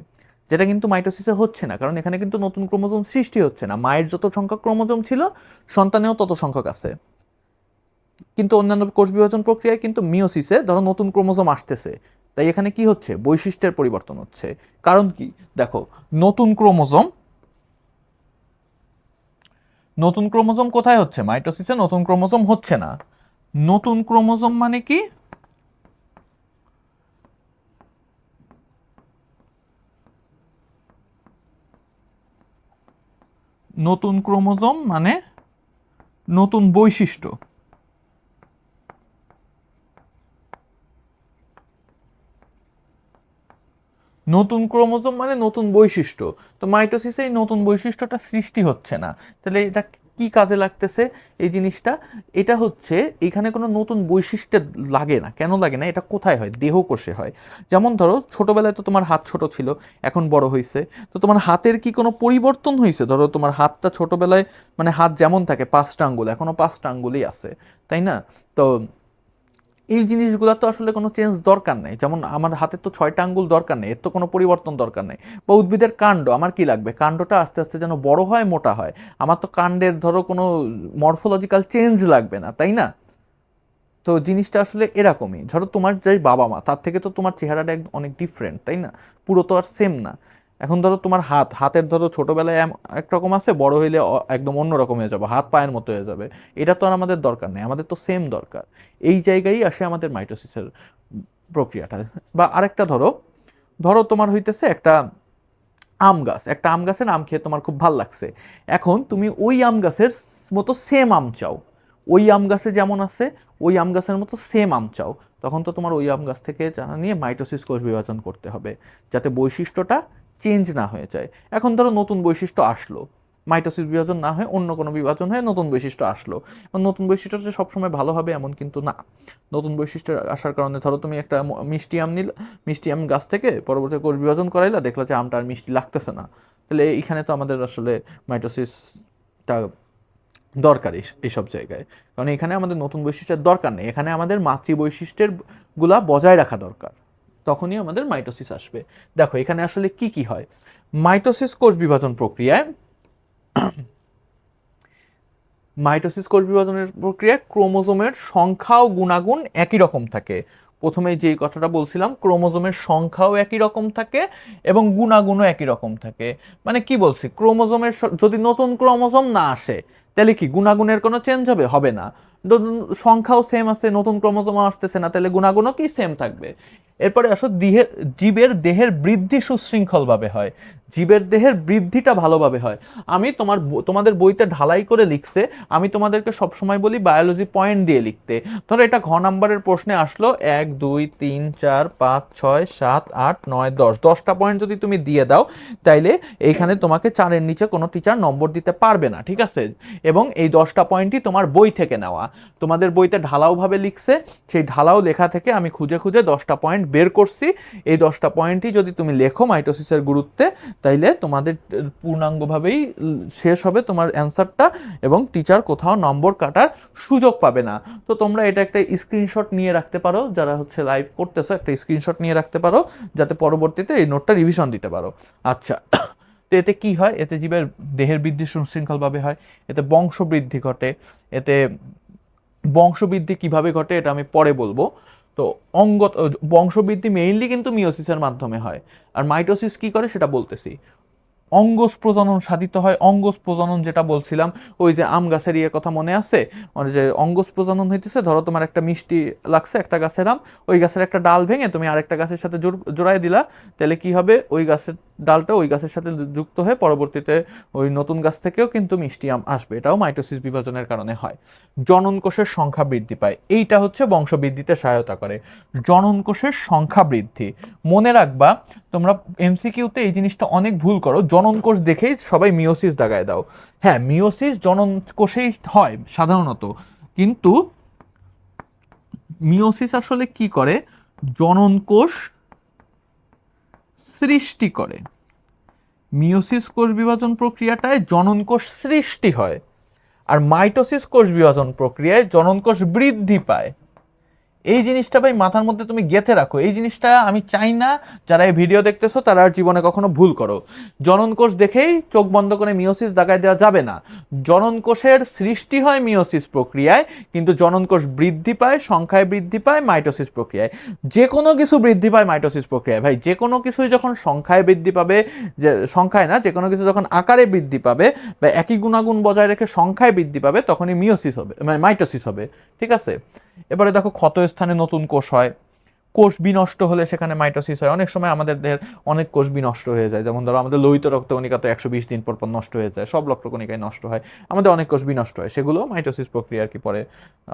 যেটা কিন্তু মাইটোসিসে হচ্ছে না। কারণ এখানে কিন্তু নতুন ক্রোমোজোম সৃষ্টি হচ্ছে না, মায়ের যত সংখ্যক ক্রোমোজোম ছিল সন্তানেও তত সংখ্যক আছে। কিন্তু অন্যান্য কোষ বিভাজন প্রক্রিয়ায় কিন্তু মিওসিসে ধরো নতুন ক্রোমোজোম আসতেছে, তাই এখানে কি হচ্ছে, বৈশিষ্ট্যের পরিবর্তন হচ্ছে। কারণ কি, দেখো নতুন ক্রোমোজোম, নতুন ক্রোমোজোম কোথায় হচ্ছে, মাইটোসিসে নতুন ক্রোমোজোম হচ্ছে না। নতুন ক্রোমোজোম মানে কি, নতুন ক্রোমোজোম মানে নতুন বৈশিষ্ট্য। নতুন ক্রোমোজোম মানে নতুন বৈশিষ্ট্য। তো মাইটোসিসে এই নতুন বৈশিষ্ট্যটা সৃষ্টি হচ্ছে না, তাহলে এটা কি কাজে লাগতেছে এই জিনিসটা? এটা হচ্ছে এখানে কোনো নতুন বৈশিষ্ট্য লাগে না। কেন লাগে না? এটা কোথায় হয়? দেহকোষে হয়। যেমন ধরো ছোটবেলায় তো তোমার হাত ছোট ছিল, এখন বড় হয়েছে, তো তোমার হাতের কি কোনো পরিবর্তন হয়েছে? ধরো তোমার হাতটা ছোটবেলায় মানে হাত যেমন থাকে 5টা আঙ্গুল, এখনো 5টা আঙ্গুলই আছে, তাই না? তো এই জিনিসগুলো তো আসলে কোনো চেঞ্জ দরকার নেই। যেমন আমার হাতে তো 6টা আঙ্গুল দরকার নেই, এর তো কোনো পরিবর্তন দরকার নেই। বা উদ্ভিদের কাণ্ড, আমার কি লাগবে? কাণ্ডটা আস্তে আস্তে যেন বড় হয়, মোটা হয়। আমার তো কাণ্ডের ধরো কোনো মরফোলজিক্যাল চেঞ্জ লাগবে না, তাই না? তো জিনিসটা আসলে এরকমই। ধরো তোমার যে বাবা মা, তার থেকে তো তোমার চেহারাটা অনেক ডিফারেন্ট, তাই না? পুরো তো আর সেম না। এখন ধরো তোমার হাতের ধরো ছোটবেলায় একরকম আছে, বড় হইলে একদম অন্যরকম হয়ে যাবে, হাত পায়ের মতো হয়ে যাবে। এটা তো আর আমাদের দরকার নেই, আমাদের তো সেম দরকার। এই জায়গায় আসে আমাদের মাইটোসিসের প্রক্রিয়াটা। বা আরেকটা ধরো, ধরো তোমার হইতেছে একটা আম গাছ, একটা আম গাছের আম খেয়ে তোমার খুব ভাল লাগছে। এখন তুমি ওই আম গাছের মতো সেম আম চাও, ওই আম গাছে যেমন আছে ওই আম গাছের মতো সেম আম চাও, তখন তো তোমার ওই আম গাছ থেকে জানা নিয়ে মাইটোসিস কোষ বিভাজন করতে হবে, যাতে বৈশিষ্ট্যটা চেঞ্জ না হয়ে যায়। এখন ধরো নতুন বৈশিষ্ট্য আসলো, মাইটোসিস বিভাজন না হয়ে অন্য কোনো বিভাজন হয়ে নতুন বৈশিষ্ট্য আসলো। এবং নতুন বৈশিষ্ট্য যে সবসময় ভালো হবে এমন কিন্তু না। নতুন বৈশিষ্ট্য আসার কারণে ধরো তুমি একটা মিষ্টি আম নিলে, মিষ্টি আম গাছ থেকে পরবর্তী কোষ বিভাজন করাইলা, দেখলা যে আমটা আর মিষ্টি লাগতেছে না, তাহলে এখানে তো আমাদের আসলে মাইটোসিসটা দরকারি এইসব জায়গায়। কারণ এখানে আমাদের নতুন বৈশিষ্ট্যের দরকার নেই, এখানে আমাদের মাতৃ বৈশিষ্ট্যের গুলা বজায় রাখা দরকার, তখনই আমাদের মাইটোসিস আসবে। দেখো এখানে আসলে কি কি হয় মাইটোসিস কোষ বিভাজন প্রক্রিয়ায়। মাইটোসিস কোষ বিভাজনের প্রক্রিয়ায় ক্রোমোজোমের সংখ্যা ও গুণাগুণ একই রকম থাকে। প্রথমে যেই কথাটা বলছিলাম, ক্রোমোজোমের সংখ্যাও একই রকম থাকে এবং গুণাগুণও একই রকম থাকে। মানে কি বলছি, ক্রোমোজোমের যদি নতুন ক্রোমোজোম না আসে, তাহলে কি গুণাগুণের কোনো চেঞ্জ হবে? হবে না। সংখ্যাও সেম আছে, নতুন ক্রোমোজোমও আসতেছে না, তাহলে গুণাগুণও কি সেম থাকবে। এরপরে আসো জীবের দেহের বৃদ্ধি সুশৃঙ্খলভাবে হয়, জীবের দেহের বৃদ্ধিটা ভালোভাবে হয়। আমি তোমাদের বইতে ঢালাই করে লিখছে, আমি তোমাদেরকে সবসময় বলি বায়োলজি পয়েন্ট দিয়ে লিখতে। ধরো এটা ঘ নাম্বারের প্রশ্নে আসলো 1 2 3 4 5 6 7 8 9 10, 10টা পয়েন্ট যদি তুমি দিয়ে দাও, তাইলে এইখানে তোমাকে 4-এর নিচে কোনো টিচার নম্বর দিতে পারবে না, ঠিক আছে? এবং এই 10টা পয়েন্টই তোমার বই থেকে নেওয়া। তোমাদের বইতে ঢালাওভাবে লিখছে, সেই ঢালাও লেখা থেকে আমি খুঁজে খুঁজে 10টা পয়েন্ট বের করছি। এই 10টা পয়েন্টই যদি তুমি লেখো মাইটোসিসের গুরুত্বে, তাইলে তোমাদের পূর্ণাঙ্গভাবেই শেষ হবে তোমার অ্যান্সারটা, এবং টিচার কোথাও নম্বর কাটার সুযোগ পাবে না। তো তোমরা এটা একটা স্ক্রিনশট নিয়ে রাখতে পারো, যারা হচ্ছে লাইভ করতেছো একটা স্ক্রিনশট নিয়ে রাখতে পারো, যাতে পরবর্তীতে এই নোটটা রিভিশন দিতে পারো। আচ্ছা, তো এতে কি হয়? এতে জীবের দেহের বৃদ্ধি সুশৃঙ্খলভাবে হয়, এতে বংশবৃদ্ধি ঘটে। এতে বংশবৃদ্ধি কিভাবে ঘটে এটা আমি পরে বলবো। তো বংশবৃদ্ধি মেইনলি কিন্তু মিওসিসের মাধ্যমে হয়। আর মাইটোসিস কি করে সেটা বলতেছি। অঙ্গজ প্রজনন সাধিত হয়। অঙ্গজ প্রজনন যেটা বলছিলাম, ওই যে আম গাছের ইয়ে কথা মনে আছে? মানে যে অঙ্গজ প্রজনন হইতেছে, ধরো তোমার একটা মিষ্টি লাগছে একটা গাছের আম, ওই গাছের একটা ডাল ভেঙে তুমি আরেকটা গাছের সাথে জোড়ায় দিলা, তাহলে কি হবে? ওই গাছের ডালটা ওই গাছের সাথে যুক্ত হয়ে পরবর্তীতে ওই নতুন গাছ থেকেও কিন্তু মিষ্টি আম আসবে। এটাও মাইটোসিস বিভাজনের কারণে হয়। জনন কোষের সংখ্যা বৃদ্ধি পায়, এইটা হচ্ছে বংশবৃদ্ধিতে সহায়তা করে। জনন কোষের সংখ্যা বৃদ্ধি, মনে রাখবা তোমরা এমসিকিউতে এই জিনিসটা অনেক ভুল করো, জনন কোষ দেখেই সবাই মিওসিস দাগায় দাও। হ্যাঁ, মিওসিস জনন কোষেই হয় সাধারণত, কিন্তু মিওসিস আসলে কি করে? জনন কোষ সৃষ্টি করে। মিওসিস কোষ বিভাজন প্রক্রিয়াটায় জনন কোষ সৃষ্টি হয়, আর মাইটোসিস কোষ বিভাজন প্রক্রিয়ায় জনন কোষ বৃদ্ধি পায়। এই জিনিসটা ভাই মাথার মধ্যে তুমি গেঁথে রাখো। এই জিনিসটা আমি চাই না যারা এই ভিডিও দেখতেছো তারা আর জীবনে কখনো ভুল করো। জনন কোষ দেখেই চোখ বন্ধ করে মিওসিস দাগায় দেওয়া যাবে না। জনন কোষের সৃষ্টি হয় মিওসিস প্রক্রিয়ায়, কিন্তু জনন কোষ বৃদ্ধি পায়, সংখ্যায় বৃদ্ধি পায় মাইটোসিস প্রক্রিয়ায়। যে কোনো কিছু বৃদ্ধি পায় মাইটোসিস প্রক্রিয়ায় ভাই। যে কোনো কিছুই যখন সংখ্যায় বৃদ্ধি পাবে, যে সংখ্যায় না, যে কোনো কিছু যখন আকারে বৃদ্ধি পাবে বা একই গুণাগুণ বজায় রেখে সংখ্যায় বৃদ্ধি পাবে, তখনই মিওসিস হবে, মানে মাইটোসিস হবে। ঠিক আছে? এবারে দেখো ক্ষত স্থানে নতুন কোষ হয়। কোষ বিনষ্ট হলে সেখানে মাইটোসিস হয়। অনেক সময় আমাদের দেহের অনেক কোষ বিনষ্ট হয়ে যায়, যেমন ধরো আমাদের লোহিত রক্তকণিকা তো 120 দিন পর পর নষ্ট হয়ে যায়, সব রক্তকণিকায় নষ্ট হয়, আমাদের অনেক কোষ বিনষ্ট হয়, সেগুলো মাইটোসিস প্রক্রিয়া আর কি পরে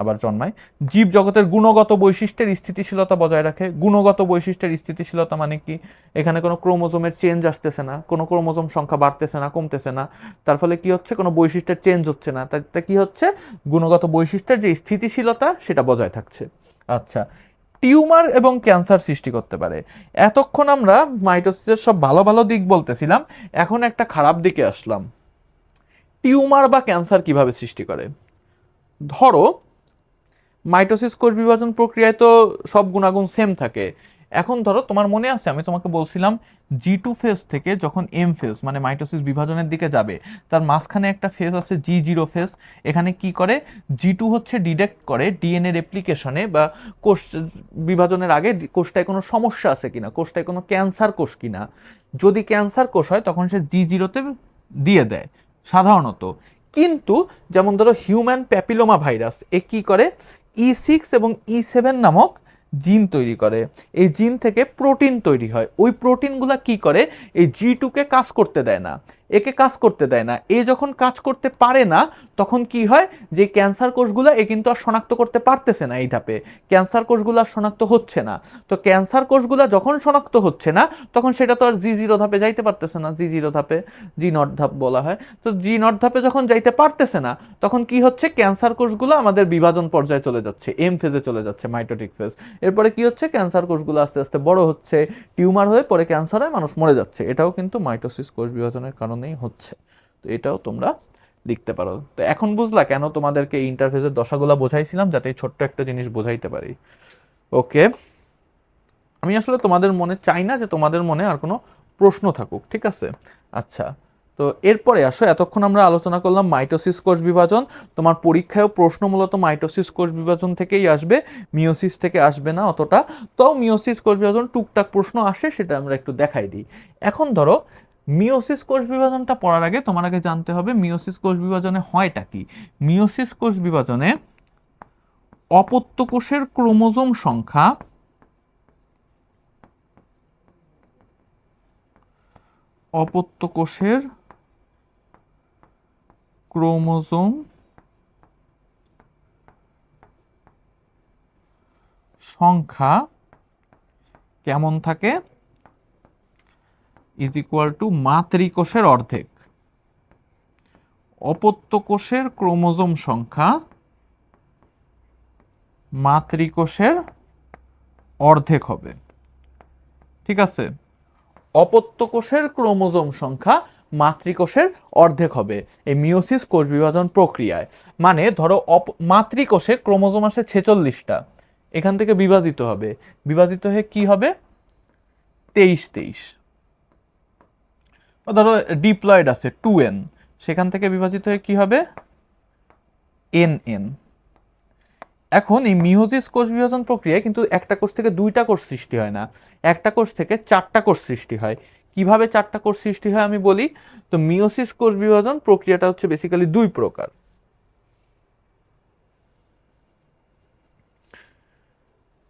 আবার জন্মায়। জীব জগতের গুণগত বৈশিষ্ট্যের স্থিতিশীলতা বজায় রাখে। গুণগত বৈশিষ্ট্যের স্থিতিশীলতা মানে কি? এখানে কোনো ক্রোমোজোমের চেঞ্জ আসতেছে না, কোনো ক্রোমোজোম সংখ্যা বাড়তেছে না, কমতেছে না, তার ফলে কি হচ্ছে, কোনো বৈশিষ্ট্যের চেঞ্জ হচ্ছে না, তাতে কি হচ্ছে, গুণগত বৈশিষ্ট্যের যে স্থিতিশীলতা সেটা বজায় থাকছে। আচ্ছা, টিউমার এবং ক্যান্সার সৃষ্টি করতে পারে। এতক্ষণ আমরা মাইটোসিসের সব ভালো ভালো দিক বলতেছিলাম, এখন একটা খারাপ দিকে আসলাম। টিউমার বা ক্যান্সার কিভাবে সৃষ্টি করে? ধরো মাইটোসিস কোষ বিভাজন প্রক্রিয়ায় তো সব গুণাগুণ সেম থাকে। এখন ধরো তোমার মনে আছে আমি তোমাকে বলছিলাম G2 ফেজ থেকে যখন M ফেজ মানে মাইটোসিস বিভাজনের দিকে যাবে, তার মাঝখানে একটা ফেজ আছে G0 ফেজ। এখানে কি করে, G2 হচ্ছে ডিটেক্ট করে ডিএনএ রেপ্লিকেশনে বা কোষ বিভাজনের আগে কোষটায় কোনো সমস্যা আছে কিনা, কোষটায় কোনো ক্যান্সার কোষ কিনা। যদি ক্যান্সার কোষ হয় তখন সে G0-তে দিয়ে দেয় সাধারণত। কিন্তু যেমন ধরো হিউম্যান প্যাপিলোমা ভাইরাস এ কি করে, E6 এবং E7 নামক জিন তৈরি করে। এই জিন থেকে প্রোটিন তৈরি হয়। ওই প্রোটিনগুলা কি করে, এই G2-কে কাজ করতে দেয় না, একে কাজ করতে দেয় না। এ যখন কাজ করতে পারে না তখন কি হয়, যে ক্যান্সার কোষগুলো এ কিন্তু আর শনাক্ত করতে পারতেছে না, এই ধাপে ক্যান্সার কোষগুলো আর শনাক্ত হচ্ছে না। তো ক্যান্সার কোষগুলো যখন শনাক্ত হচ্ছে না তখন সেটা তো আর G0 ধাপে যাইতে পারতেছে না, G0 ধাপে, G0 ধাপ বলা হয়। তো G0 ধাপে যখন যাইতে পারতেছে না তখন কি হচ্ছে, ক্যান্সার কোষগুলো আমাদের বিভাজন পর্যায়ে চলে যাচ্ছে, M ফেজে চলে যাচ্ছে, মাইটোটিক ফেজ। এরপরে কি হচ্ছে, ক্যান্সার কোষগুলো আস্তে আস্তে বড় হচ্ছে, টিউমার হয়ে পরে ক্যান্সার হয়, মানুষ মরে যাচ্ছে। এটাও কিন্তু মাইটোসিস কোষ বিভাজনের কারণেই হচ্ছে। তো এটাও তোমরা লিখতে পারো। তো এখন বুঝলা কেন তোমাদেরকে ইন্টারফেসের দশাগুলো বোঝাইছিলাম, যাতে ছোট্ট একটা জিনিস বোঝাইতে পারি। ওকে, আমি আসলে তোমাদের মনে চাই না যে তোমাদের মনে আর কোনো প্রশ্ন থাকুক, ঠিক আছে? আচ্ছা, তো এরপরে আসো, এতক্ষণ আমরা আলোচনা করলাম মাইটোসিস কোষ বিভাজন। তোমার পরীক্ষায়ও প্রশ্ন মূলত মাইটোসিস কোষ বিভাজন থেকেই আসবে, মিওসিস থেকে আসবে না অতটা। তো মিওসিস কোষ বিভাজন টুকটাক প্রশ্ন আসে, সেটা আমরা একটু দেখাই দিই। এখন ধরো মিওসিস কোষ বিভাজনটা পড়ার আগে তোমার আগে জানতে হবে মিওসিস কোষ বিভাজনে হয়টা কি। মিওসিস কোষ বিভাজনে অপত্য কোষের ক্রোমোজোম সংখ্যা অপত্য কোষের ক্রোমোজোম সংখ্যা কেমন থাকে, ইজ ইকুয়াল টু মাতৃকোষের অর্ধেক। অপত্য কোষের ক্রোমোজোম সংখ্যা মাতৃকোষের অর্ধেক হবে, ঠিক আছে? অপত্য কোষের ক্রোমোজোম সংখ্যা মাতৃকোষের অর্ধেক হবে এই মিওসিস কোষ বিভাজন প্রক্রিয়ায়। মানে ধরো মাতৃকোষে ক্রোমোজোম আসে 46টা, এখান থেকে বিভাজিত হবে, বিভাজিত হয়ে কি হবে, 23 ধরো ডিপ্লয়েড আছে 2n, সেখান থেকে বিভাজিত হয়ে কি হবে, nn। এখন এই মিওসিস কোষ বিভাজন প্রক্রিয়ায় কিন্তু একটা কোষ থেকে দুইটা কোষ সৃষ্টি হয় না, একটা কোষ থেকে চারটা কোষ সৃষ্টি হয়। কিভাবে চারটা কোষ সৃষ্টি হয় আমি বলি। তো মিওসিস কোষ বিভাজন প্রক্রিয়াটা হচ্ছে বেসিক্যালি দুই প্রকার।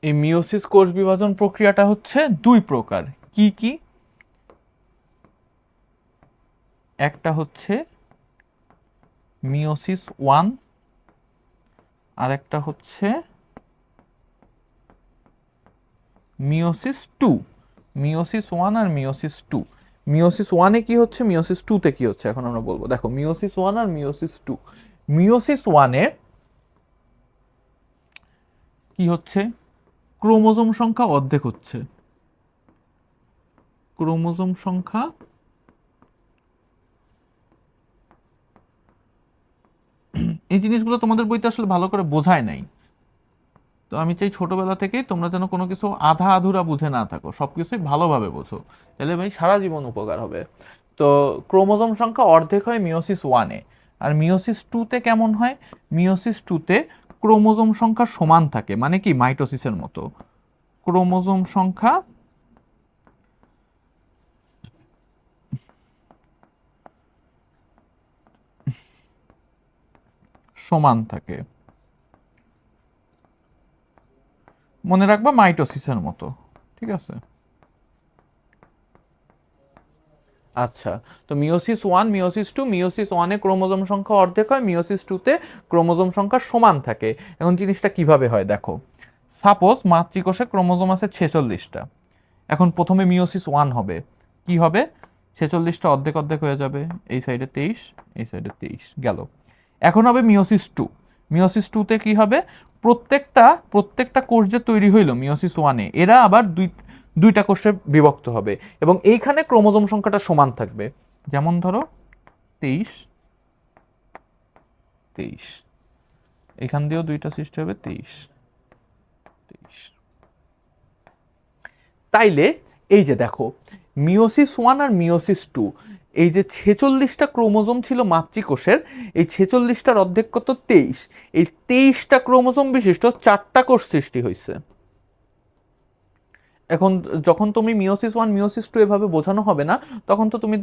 এই মিওসিস কোষ বিভাজন প্রক্রিয়াটা হচ্ছে দুই প্রকার। কি কি? একটা হচ্ছে মিওসিস 1, আর একটা হচ্ছে মিওসিস 2। মিওসিস 1 আর মিওসিস 2। মিওসিস 1-এ কি হচ্ছে, মিওসিস 2-তে কি হচ্ছে, এখন আমরা বলবো। দেখো মিওসিস 1 আর মিওসিস 2। মিওসিস 1-এ কি হচ্ছে, ক্রোমোজোম সংখ্যা অর্ধেক হচ্ছে, ক্রোমোজোম সংখ্যা এই জিনিসগুলো তোমাদের বইতে আসলে ভালো করে বোঝায় নাই। তো আমি চাই ছোটবেলা থেকেই তোমরা যেন কোনো কিছু আধা আধুরা বুঝে না থাকো, সবকিছুই ভালোভাবে বোঝো, তাহলে ভাই সারা জীবন উপকার হবে। তো ক্রোমোজোম সংখ্যা অর্ধেক হয় মিওসিস 1-এ, আর মিওসিস 2-তে কেমন হয়, মিওসিস 2-তে ক্রোমোজোম সংখ্যা সমান থাকে, মানে কি মাইটোসিসের মতো ক্রোমোজোম সংখ্যা সমান থাকে। মনে রাখবা মাইটোসিসের মতো, ঠিক আছে। আচ্ছা, তো মিওসিস ওয়ান, মিওসিস টু, মিওসিস ওয়ানে ক্রোমোজোম সংখ্যা অর্ধেক হয়, মিওসিস টুতে ক্রোমোজোম সংখ্যা সমান থাকে। এখন জিনিসটা কিভাবে হয় দেখো, সাপোজ মাতৃকোষে ক্রোমোজোম আছে 46টা। এখন প্রথমে মিওসিস ওয়ান হবে, কি হবে, 46টা অর্ধেক অর্ধেক হয়ে যাবে, এই সাইডে 23, এই সাইডে 23 গেল। এখন হবে মিওসিস টু, মিওসিস টুতে কি হবে, প্রত্যেকটা কোষ যে তৈরি হইল মিওসিস ওয়ানে, এরা আবার দুইটা কোষে বিভক্ত হবে এবং এইখানে ক্রোমোজোম সংখ্যাটা সমান থাকবে। যেমন ধরো 23, 23, এখান দিয়েও দুইটা সৃষ্টি হবে 23, 23। তাইলে এই যে দেখো, মিওসিস ওয়ান আর মিওসিস টু, এই যে 46টা ক্রোমোজোম ছিল মাতৃকোষের, এই 46টার অর্ধেক কত, 23, এই 23টা ক্রোমোজোম বিশিষ্ট 4টা কোষ সৃষ্টি হয়েছে। এখন যখন তুমি মিওসিস ওয়ান মিওসিস টু এভাবে বোঝানো হবে না, তখন তো তুমি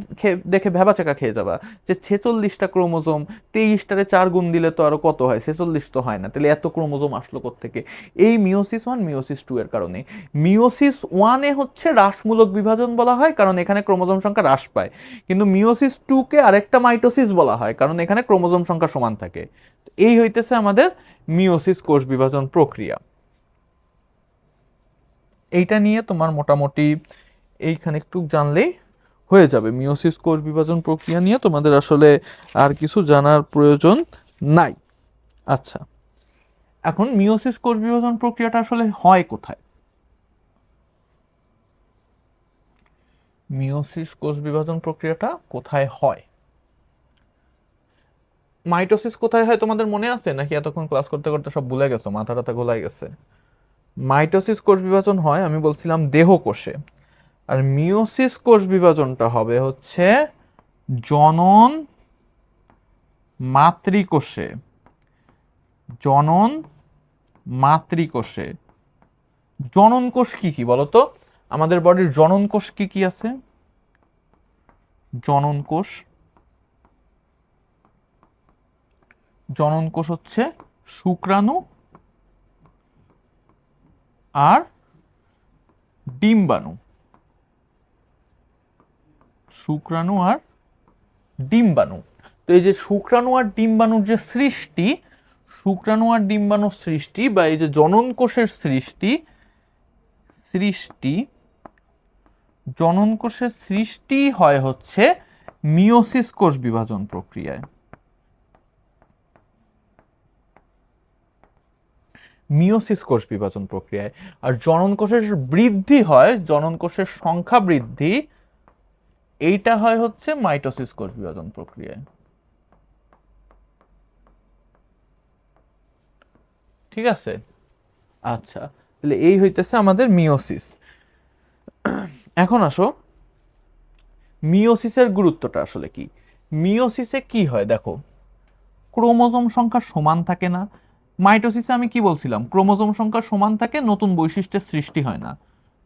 দেখে ভ্যাবাচাকা খেয়ে যাবা যে 46টা ক্রোমোজোম, 23টারে 4 গুণ দিলে তো আরো কত হয়, 46 তো হয় না, তাহলে এত ক্রোমোজোম আসলো কোত্থেকে? এই মিওসিস ওয়ান মিওসিস টু এর কারণে। মিওসিস ওয়ানে হচ্ছে হ্রাসমূলক বিভাজন বলা হয়, কারণ এখানে ক্রোমোজোম সংখ্যা হ্রাস পায়, কিন্তু মিওসিস টুকে আরেকটা মাইটোসিস বলা হয়, কারণ এখানে ক্রোমোজোম সংখ্যা সমান থাকে। এই হইতেছে আমাদের মিওসিস কোষ বিভাজন প্রক্রিয়া। এইটা নিয়ে তোমার মোটামুটি এইখানে একটু জানলেই হয়ে যাবে। মিওসিস কোষ বিভাজন প্রক্রিয়া নিয়ে তোমাদের আসলে আর কিছু জানার প্রয়োজন নাই। আচ্ছা, এখন মিওসিস কোষ বিভাজন প্রক্রিয়াটা আসলে হয় কোথায়? মিওসিস কোষ বিভাজন প্রক্রিয়াটা কোথায় হয়? মাইটোসিস কোথায় হয় তোমাদের মনে আছে, নাকি এতক্ষণ ক্লাস করতে করতে সব ভুলে গেছো, মাথা টাথা গোলাই গেছে? মাইটোসিস কোষ বিভাজন হয়, আমি বলছিলাম, দেহ কোষে। আর মিওসিস কোষ বিভাজনটা হবে হচ্ছে জনন মাতৃকোষে। জনন মাতৃকোষে। জনন কোষ কি কি বলতো? আমাদের বডির জনন কোষ কি কি আছে? জনন কোষ, জনন কোষ হচ্ছে শুক্রাণু আর ডিম্বাণু। শুক্রাণু আর ডিম্বাণু। তো এই যে শুক্রাণু আর ডিম্বাণুর যে সৃষ্টি, শুক্রাণু আর ডিম্বাণুর সৃষ্টি বা এই যে জনন কোষের সৃষ্টি, জনন কোষের সৃষ্টি হয় হচ্ছে মিওসিস কোষ বিভাজন প্রক্রিয়ায়। মিওসিস কোষ বিভাজন প্রক্রিয়ায়। আর জনন কোষের বৃদ্ধি হয়, জনন কোষের সংখ্যা বৃদ্ধি, এইটা হয় হচ্ছে মাইটোসিস কোষ বিভাজন প্রক্রিয়ায়। ঠিক আছে, আচ্ছা, তাহলে এই হইতেছে আমাদের মিওসিস। এখন আসো, মিওসিসের গুরুত্বটা আসলে কি? মিওসিসে কি হয় দেখো, ক্রোমোজোম সংখ্যা সমান থাকে না। মাইটোসিসে আমি কি বলছিলাম, ক্রোমোজোম সংখ্যা সমান থাকে, নতুন বৈশিষ্ট্যের সৃষ্টি হয় না।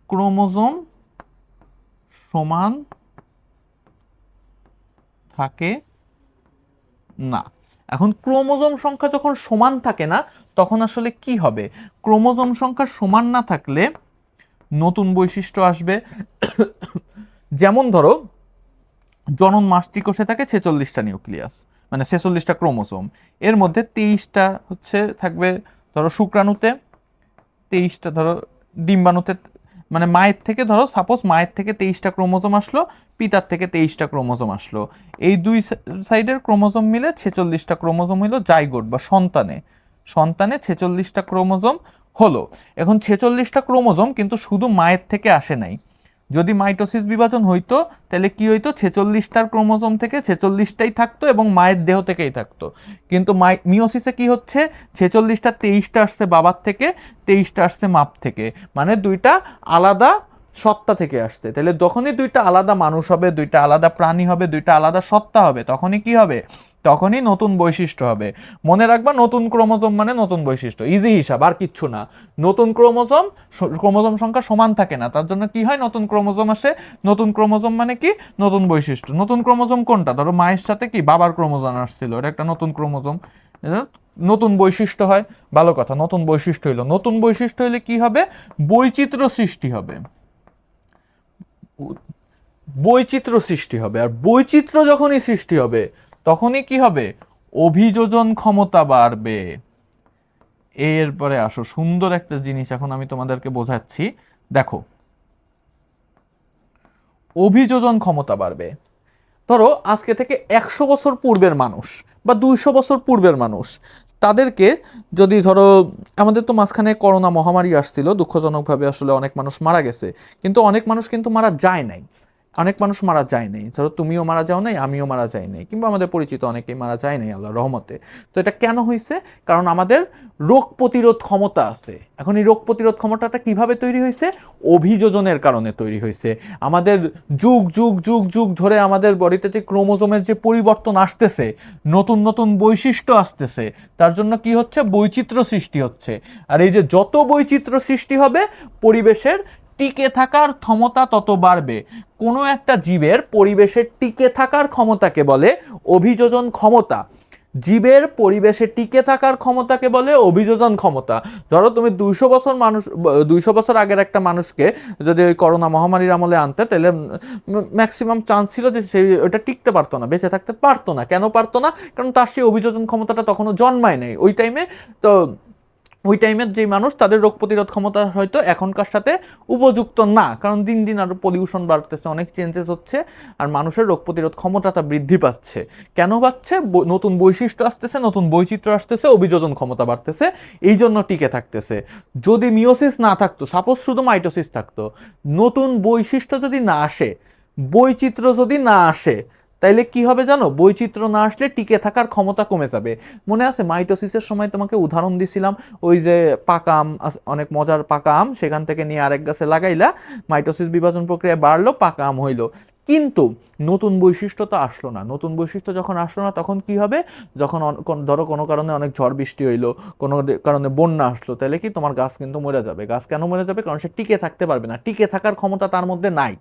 ক্রোমোজোম সমান থাকে না। এখন ক্রোমোজোম সংখ্যা যখন সমান থাকে না, তখন আসলে কি হবে? ক্রোমোজোম সংখ্যা সমান না থাকলে নতুন বৈশিষ্ট্য আসবে। যেমন ধরো, জনন মাতৃকোষে থাকে 46টা নিউক্লিয়াস, মানে 46টা ক্রোমোজোম, এর মধ্যে 23টা হচ্ছে থাকবে ধরো শুক্রাণুতে, 23টা ধরো ডিম্বাণুতে, মানে মায়ের থেকে ধরো সাপোজ মায়ের থেকে 23টা ক্রোমোজোম আসলো, পিতার থেকে 23টা ক্রোমোজোম আসলো, এই দুই সাইডের ক্রোমোজোম মিলে 46টা ক্রোমোজোম হলো জাইগোট বা সন্তানে। সন্তানে 46টা ক্রোমোজোম হলো। এখন 46টা ক্রোমোজোম কিন্তু শুধু মায়ের থেকে আসে নাই। যদি মাইটোসিস বিভাজন হইতো, তাহলে কি হইতো, 46টার ক্রোমোজোম থেকে 46টাই থাকতো এবং মায়ের দেহ থেকেই থাকতো। কিন্তু মিওসিসে কি হচ্ছে, 46টা 23টা আসছে বাবার থেকে, 23টা আসছে মাপ থেকে, মানে দুইটা আলাদা সত্তা থেকে আসছে। তাহলে যখনই দুইটা আলাদা মানুষ হবে, দুইটা আলাদা প্রাণী হবে, দুইটা আলাদা সত্তা হবে, তখনই কি হবে, তখনই নতুন বৈশিষ্ট্য হবে। মনে রাখবা, নতুন ক্রোমোজোম মানে নতুন বৈশিষ্ট্য, ইজি হিসাব, আর কিচ্ছু না। নতুন ক্রোমোজোম, ক্রোমোজোম সংখ্যা সমান থাকে না, তার জন্য কি হয়, নতুন ক্রোমোজোম আসে। নতুন ক্রোমোজোম মানে কি, নতুন বৈশিষ্ট্য। নতুন ক্রোমোজোম কোনটা, ধরো মায়ের সাথে কি বাবার ক্রোমোজোম আসছিল, এটা একটা নতুন ক্রোমোজোম। নতুন বৈশিষ্ট্য হয়, ভালো কথা, নতুন বৈশিষ্ট্য হইলো, নতুন বৈশিষ্ট্য হইলে কি হবে, বৈচিত্র্য সৃষ্টি হবে, বৈচিত্র্য সৃষ্টি হবে। আর বৈচিত্র্য যখনই সৃষ্টি হবে তখনই কি হবে, অভিযোজন ক্ষমতা বাড়বে। এরপরে আসো, সুন্দর একটা জিনিস এখন আমি তোমাদেরকে বোঝাচ্ছি, দেখো, অভিযোজন ক্ষমতা বাড়বে। ধরো আজকে থেকে 100 বছর পূর্বের মানুষ বা 200 বছর পূর্বের মানুষ, তাদেরকে যদি ধরো, আমাদের তো মাঝখানে করোনা মহামারী আসছিল, দুঃখজনকভাবে আসলে অনেক মানুষ মারা গেছে, কিন্তু অনেক মানুষ কিন্তু মারা যায় নাই, অনেক মানুষ মারা যায় নাই, ধরো তুমিও মারা যাও নাই, আমিও মারা যাই নাই, কিংবা আমাদের পরিচিত অনেকেই মারা যায় নাই আল্লাহর রহমতে। তো এটা কেন হয়েছে, কারণ আমাদের রোগ প্রতিরোধ ক্ষমতা আছে। এখন এই রোগ প্রতিরোধ ক্ষমতাটা কিভাবে তৈরি হয়েছে, অভিযোজনের কারণে তৈরি হয়েছে। আমাদের যুগ যুগ যুগ যুগ ধরে আমাদের বডিতে যে ক্রোমোজোমের যে পরিবর্তন আসতেছে, নতুন নতুন বৈশিষ্ট্য আসতেছে, তার জন্য কি হচ্ছে, বৈচিত্র্য সৃষ্টি হচ্ছে। আর এই যে যত বৈচিত্র্য সৃষ্টি হবে, পরিবেশের টিকে থাকার ক্ষমতা তত বাড়বে। কোনো একটা জীবের পরিবেশে টিকে থাকার ক্ষমতাকে বলে অভিযোজন ক্ষমতা। জীবের পরিবেশে টিকে থাকার ক্ষমতাকে বলে অভিযোজন ক্ষমতা। ধরো তুমি 200 বছর আগের একটা মানুষকে যদি ওই করোনা মহামারীর আমলে আনতে, তাহলে ম্যাক্সিমাম চান্স ছিল যে সে ওটা টিকতে পারতো না, বেঁচে থাকতে পারতো না। কেন পারতো না, কারণ তার সেই অভিযোজন ক্ষমতাটা তখনও জন্মায় নাই ওই টাইমে। তো ওই টাইমের যে মানুষ, তাদের রোগ প্রতিরোধ ক্ষমতা হয়তো এখনকার সাথে উপযুক্ত না, কারণ দিন দিন আরও পলিউশন বাড়তেছে, অনেক চেঞ্জেস হচ্ছে, আর মানুষের রোগ প্রতিরোধ ক্ষমতাটা বৃদ্ধি পাচ্ছে। কেন পাচ্ছে, নতুন বৈশিষ্ট্য আসতেছে, নতুন বৈচিত্র্য আসতেছে, অভিযোজন ক্ষমতা বাড়তেছে, এই জন্য টিকে থাকতেছে। যদি মিওসিস না থাকতো, সাপোজ শুধু মাইটোসিস থাকতো, নতুন বৈশিষ্ট্য যদি না আসে, বৈচিত্র্য যদি না আসে, তাইলে কি হবে জানো, বৈচিত্র্য না আসলে টিকে থাকার ক্ষমতা কমে যাবে। মনে আছে মাইটোসিসের সময় তোমাকে উদাহরণ দিছিলাম, ওই যে পাকা আম, অনেক মজার পাকা আম, সেখান থেকে নিয়ে আরেক গাছে লাগাইলা, মাইটোসিস বিভাজন প্রক্রিয়া বাড়লো, পাকা আম হইলো, কিন্তু নতুন বৈশিষ্ট্য তো আসলো না। নতুন বৈশিষ্ট্য যখন আসলো না, তখন কি হবে, যখন ধরো কোনো কারণে অনেক ঝড় বৃষ্টি হইলো, কোনো কারণে বন্যা আসলো, তাহলে কি তোমার গাছ কিন্তু মরে যাবে। গাছ কেন মরে যাবে, কারণ সে টিকে থাকতে পারবে না, টিকে থাকার ক্ষমতা তার মধ্যে নাই।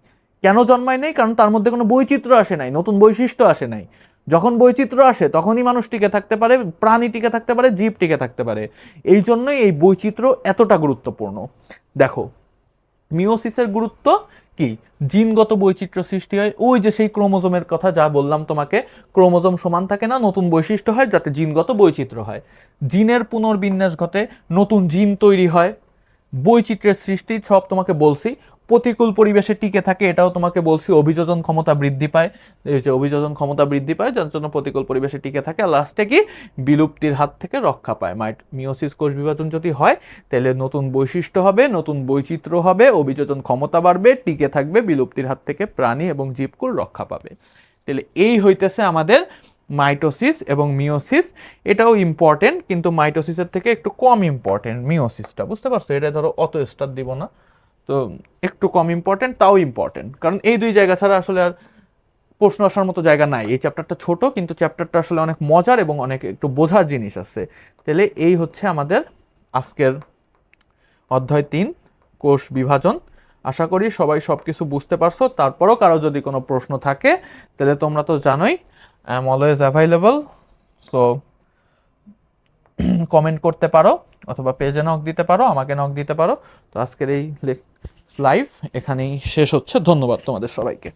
কেন জন্মায় নেই, কারণ তার মধ্যে কোনো বৈচিত্র্য আসে নাই, নতুন বৈশিষ্ট্য আসে নাই। যখন বৈচিত্র্য আসে তখনই মানুষ টিকে থাকতে পারে, প্রাণী টিকে থাকতে পারে, জীব টিকে থাকতে পারে। এই জন্যই এই বৈচিত্র্য এতটা গুরুত্বপূর্ণ। দেখো, মিওসিসের গুরুত্ব কি, জিনগত বৈচিত্র্য সৃষ্টি হয়। ওই যে সেই ক্রোমোজোমের কথা যা বললাম তোমাকে, ক্রোমোজোম সমান থাকে না, নতুন বৈশিষ্ট্য হয় যাতে জিনগত বৈচিত্র্য হয়, জিনের পুনর্বিন্যাস ঘটে, নতুন জিন তৈরি হয়, বৈচিত্র্যের সৃষ্টি, সব তোমাকে বলছি। প্রতিকূল পরিবেশে টিকে থাকে, এটাও তোমাকে বলছি। অভিযোজন ক্ষমতা বৃদ্ধি পায়, এই যে অভিযোজন ক্ষমতা বৃদ্ধি পায়, যার জন্য প্রতিকূল পরিবেশে টিকে থাকে, আর লাস্টে কি, বিলুপ্তির হাত থেকে রক্ষা পায়। মিওসিস কোষ বিভাজন যদি হয়, তাহলে নতুন বৈশিষ্ট্য হবে, নতুন বৈচিত্র্য হবে, অভিযোজন ক্ষমতা বাড়বে, টিকে থাকবে, বিলুপ্তির হাত থেকে প্রাণী এবং জীবকুল রক্ষা পাবে। তাহলে এই হইতেছে আমাদের মাইটোসিস এবং মিওসিস। এটাও ইম্পর্টেন্ট, কিন্তু মাইটোসিসের থেকে একটু কম ইম্পর্টেন্ট মিওসিসটা, বুঝতে পারছো? এটা ধরো অত স্টার দিব না, তো একটু কম ইম্পর্টেন্ট, তাও ইম্পর্টেন্ট, কারণ এই দুই জায়গা ছাড়া আসলে আর প্রশ্ন আসার মতো জায়গা নাই। এই চ্যাপ্টারটা ছোট, কিন্তু চ্যাপ্টারটা আসলে অনেক মজার এবং অনেক একটু বোঝার জিনিস আছে। তাহলে এই হচ্ছে আমাদের আজকের অধ্যায় 3, কোষ বিভাজন। আশা করি সবাই সব কিছু বুঝতে পারছো। তারপরও কারো যদি কোনো প্রশ্ন থাকে, তাহলে তোমরা তো জানোই, I am always available, so comment করতে পারো, অথবা পেজে নক দিতে পারো, আমাকে নক দিতে পারো। তো আজকের এই লাইভ এখানেই শেষ হচ্ছে। ধন্যবাদ তোমাদের সবাইকে।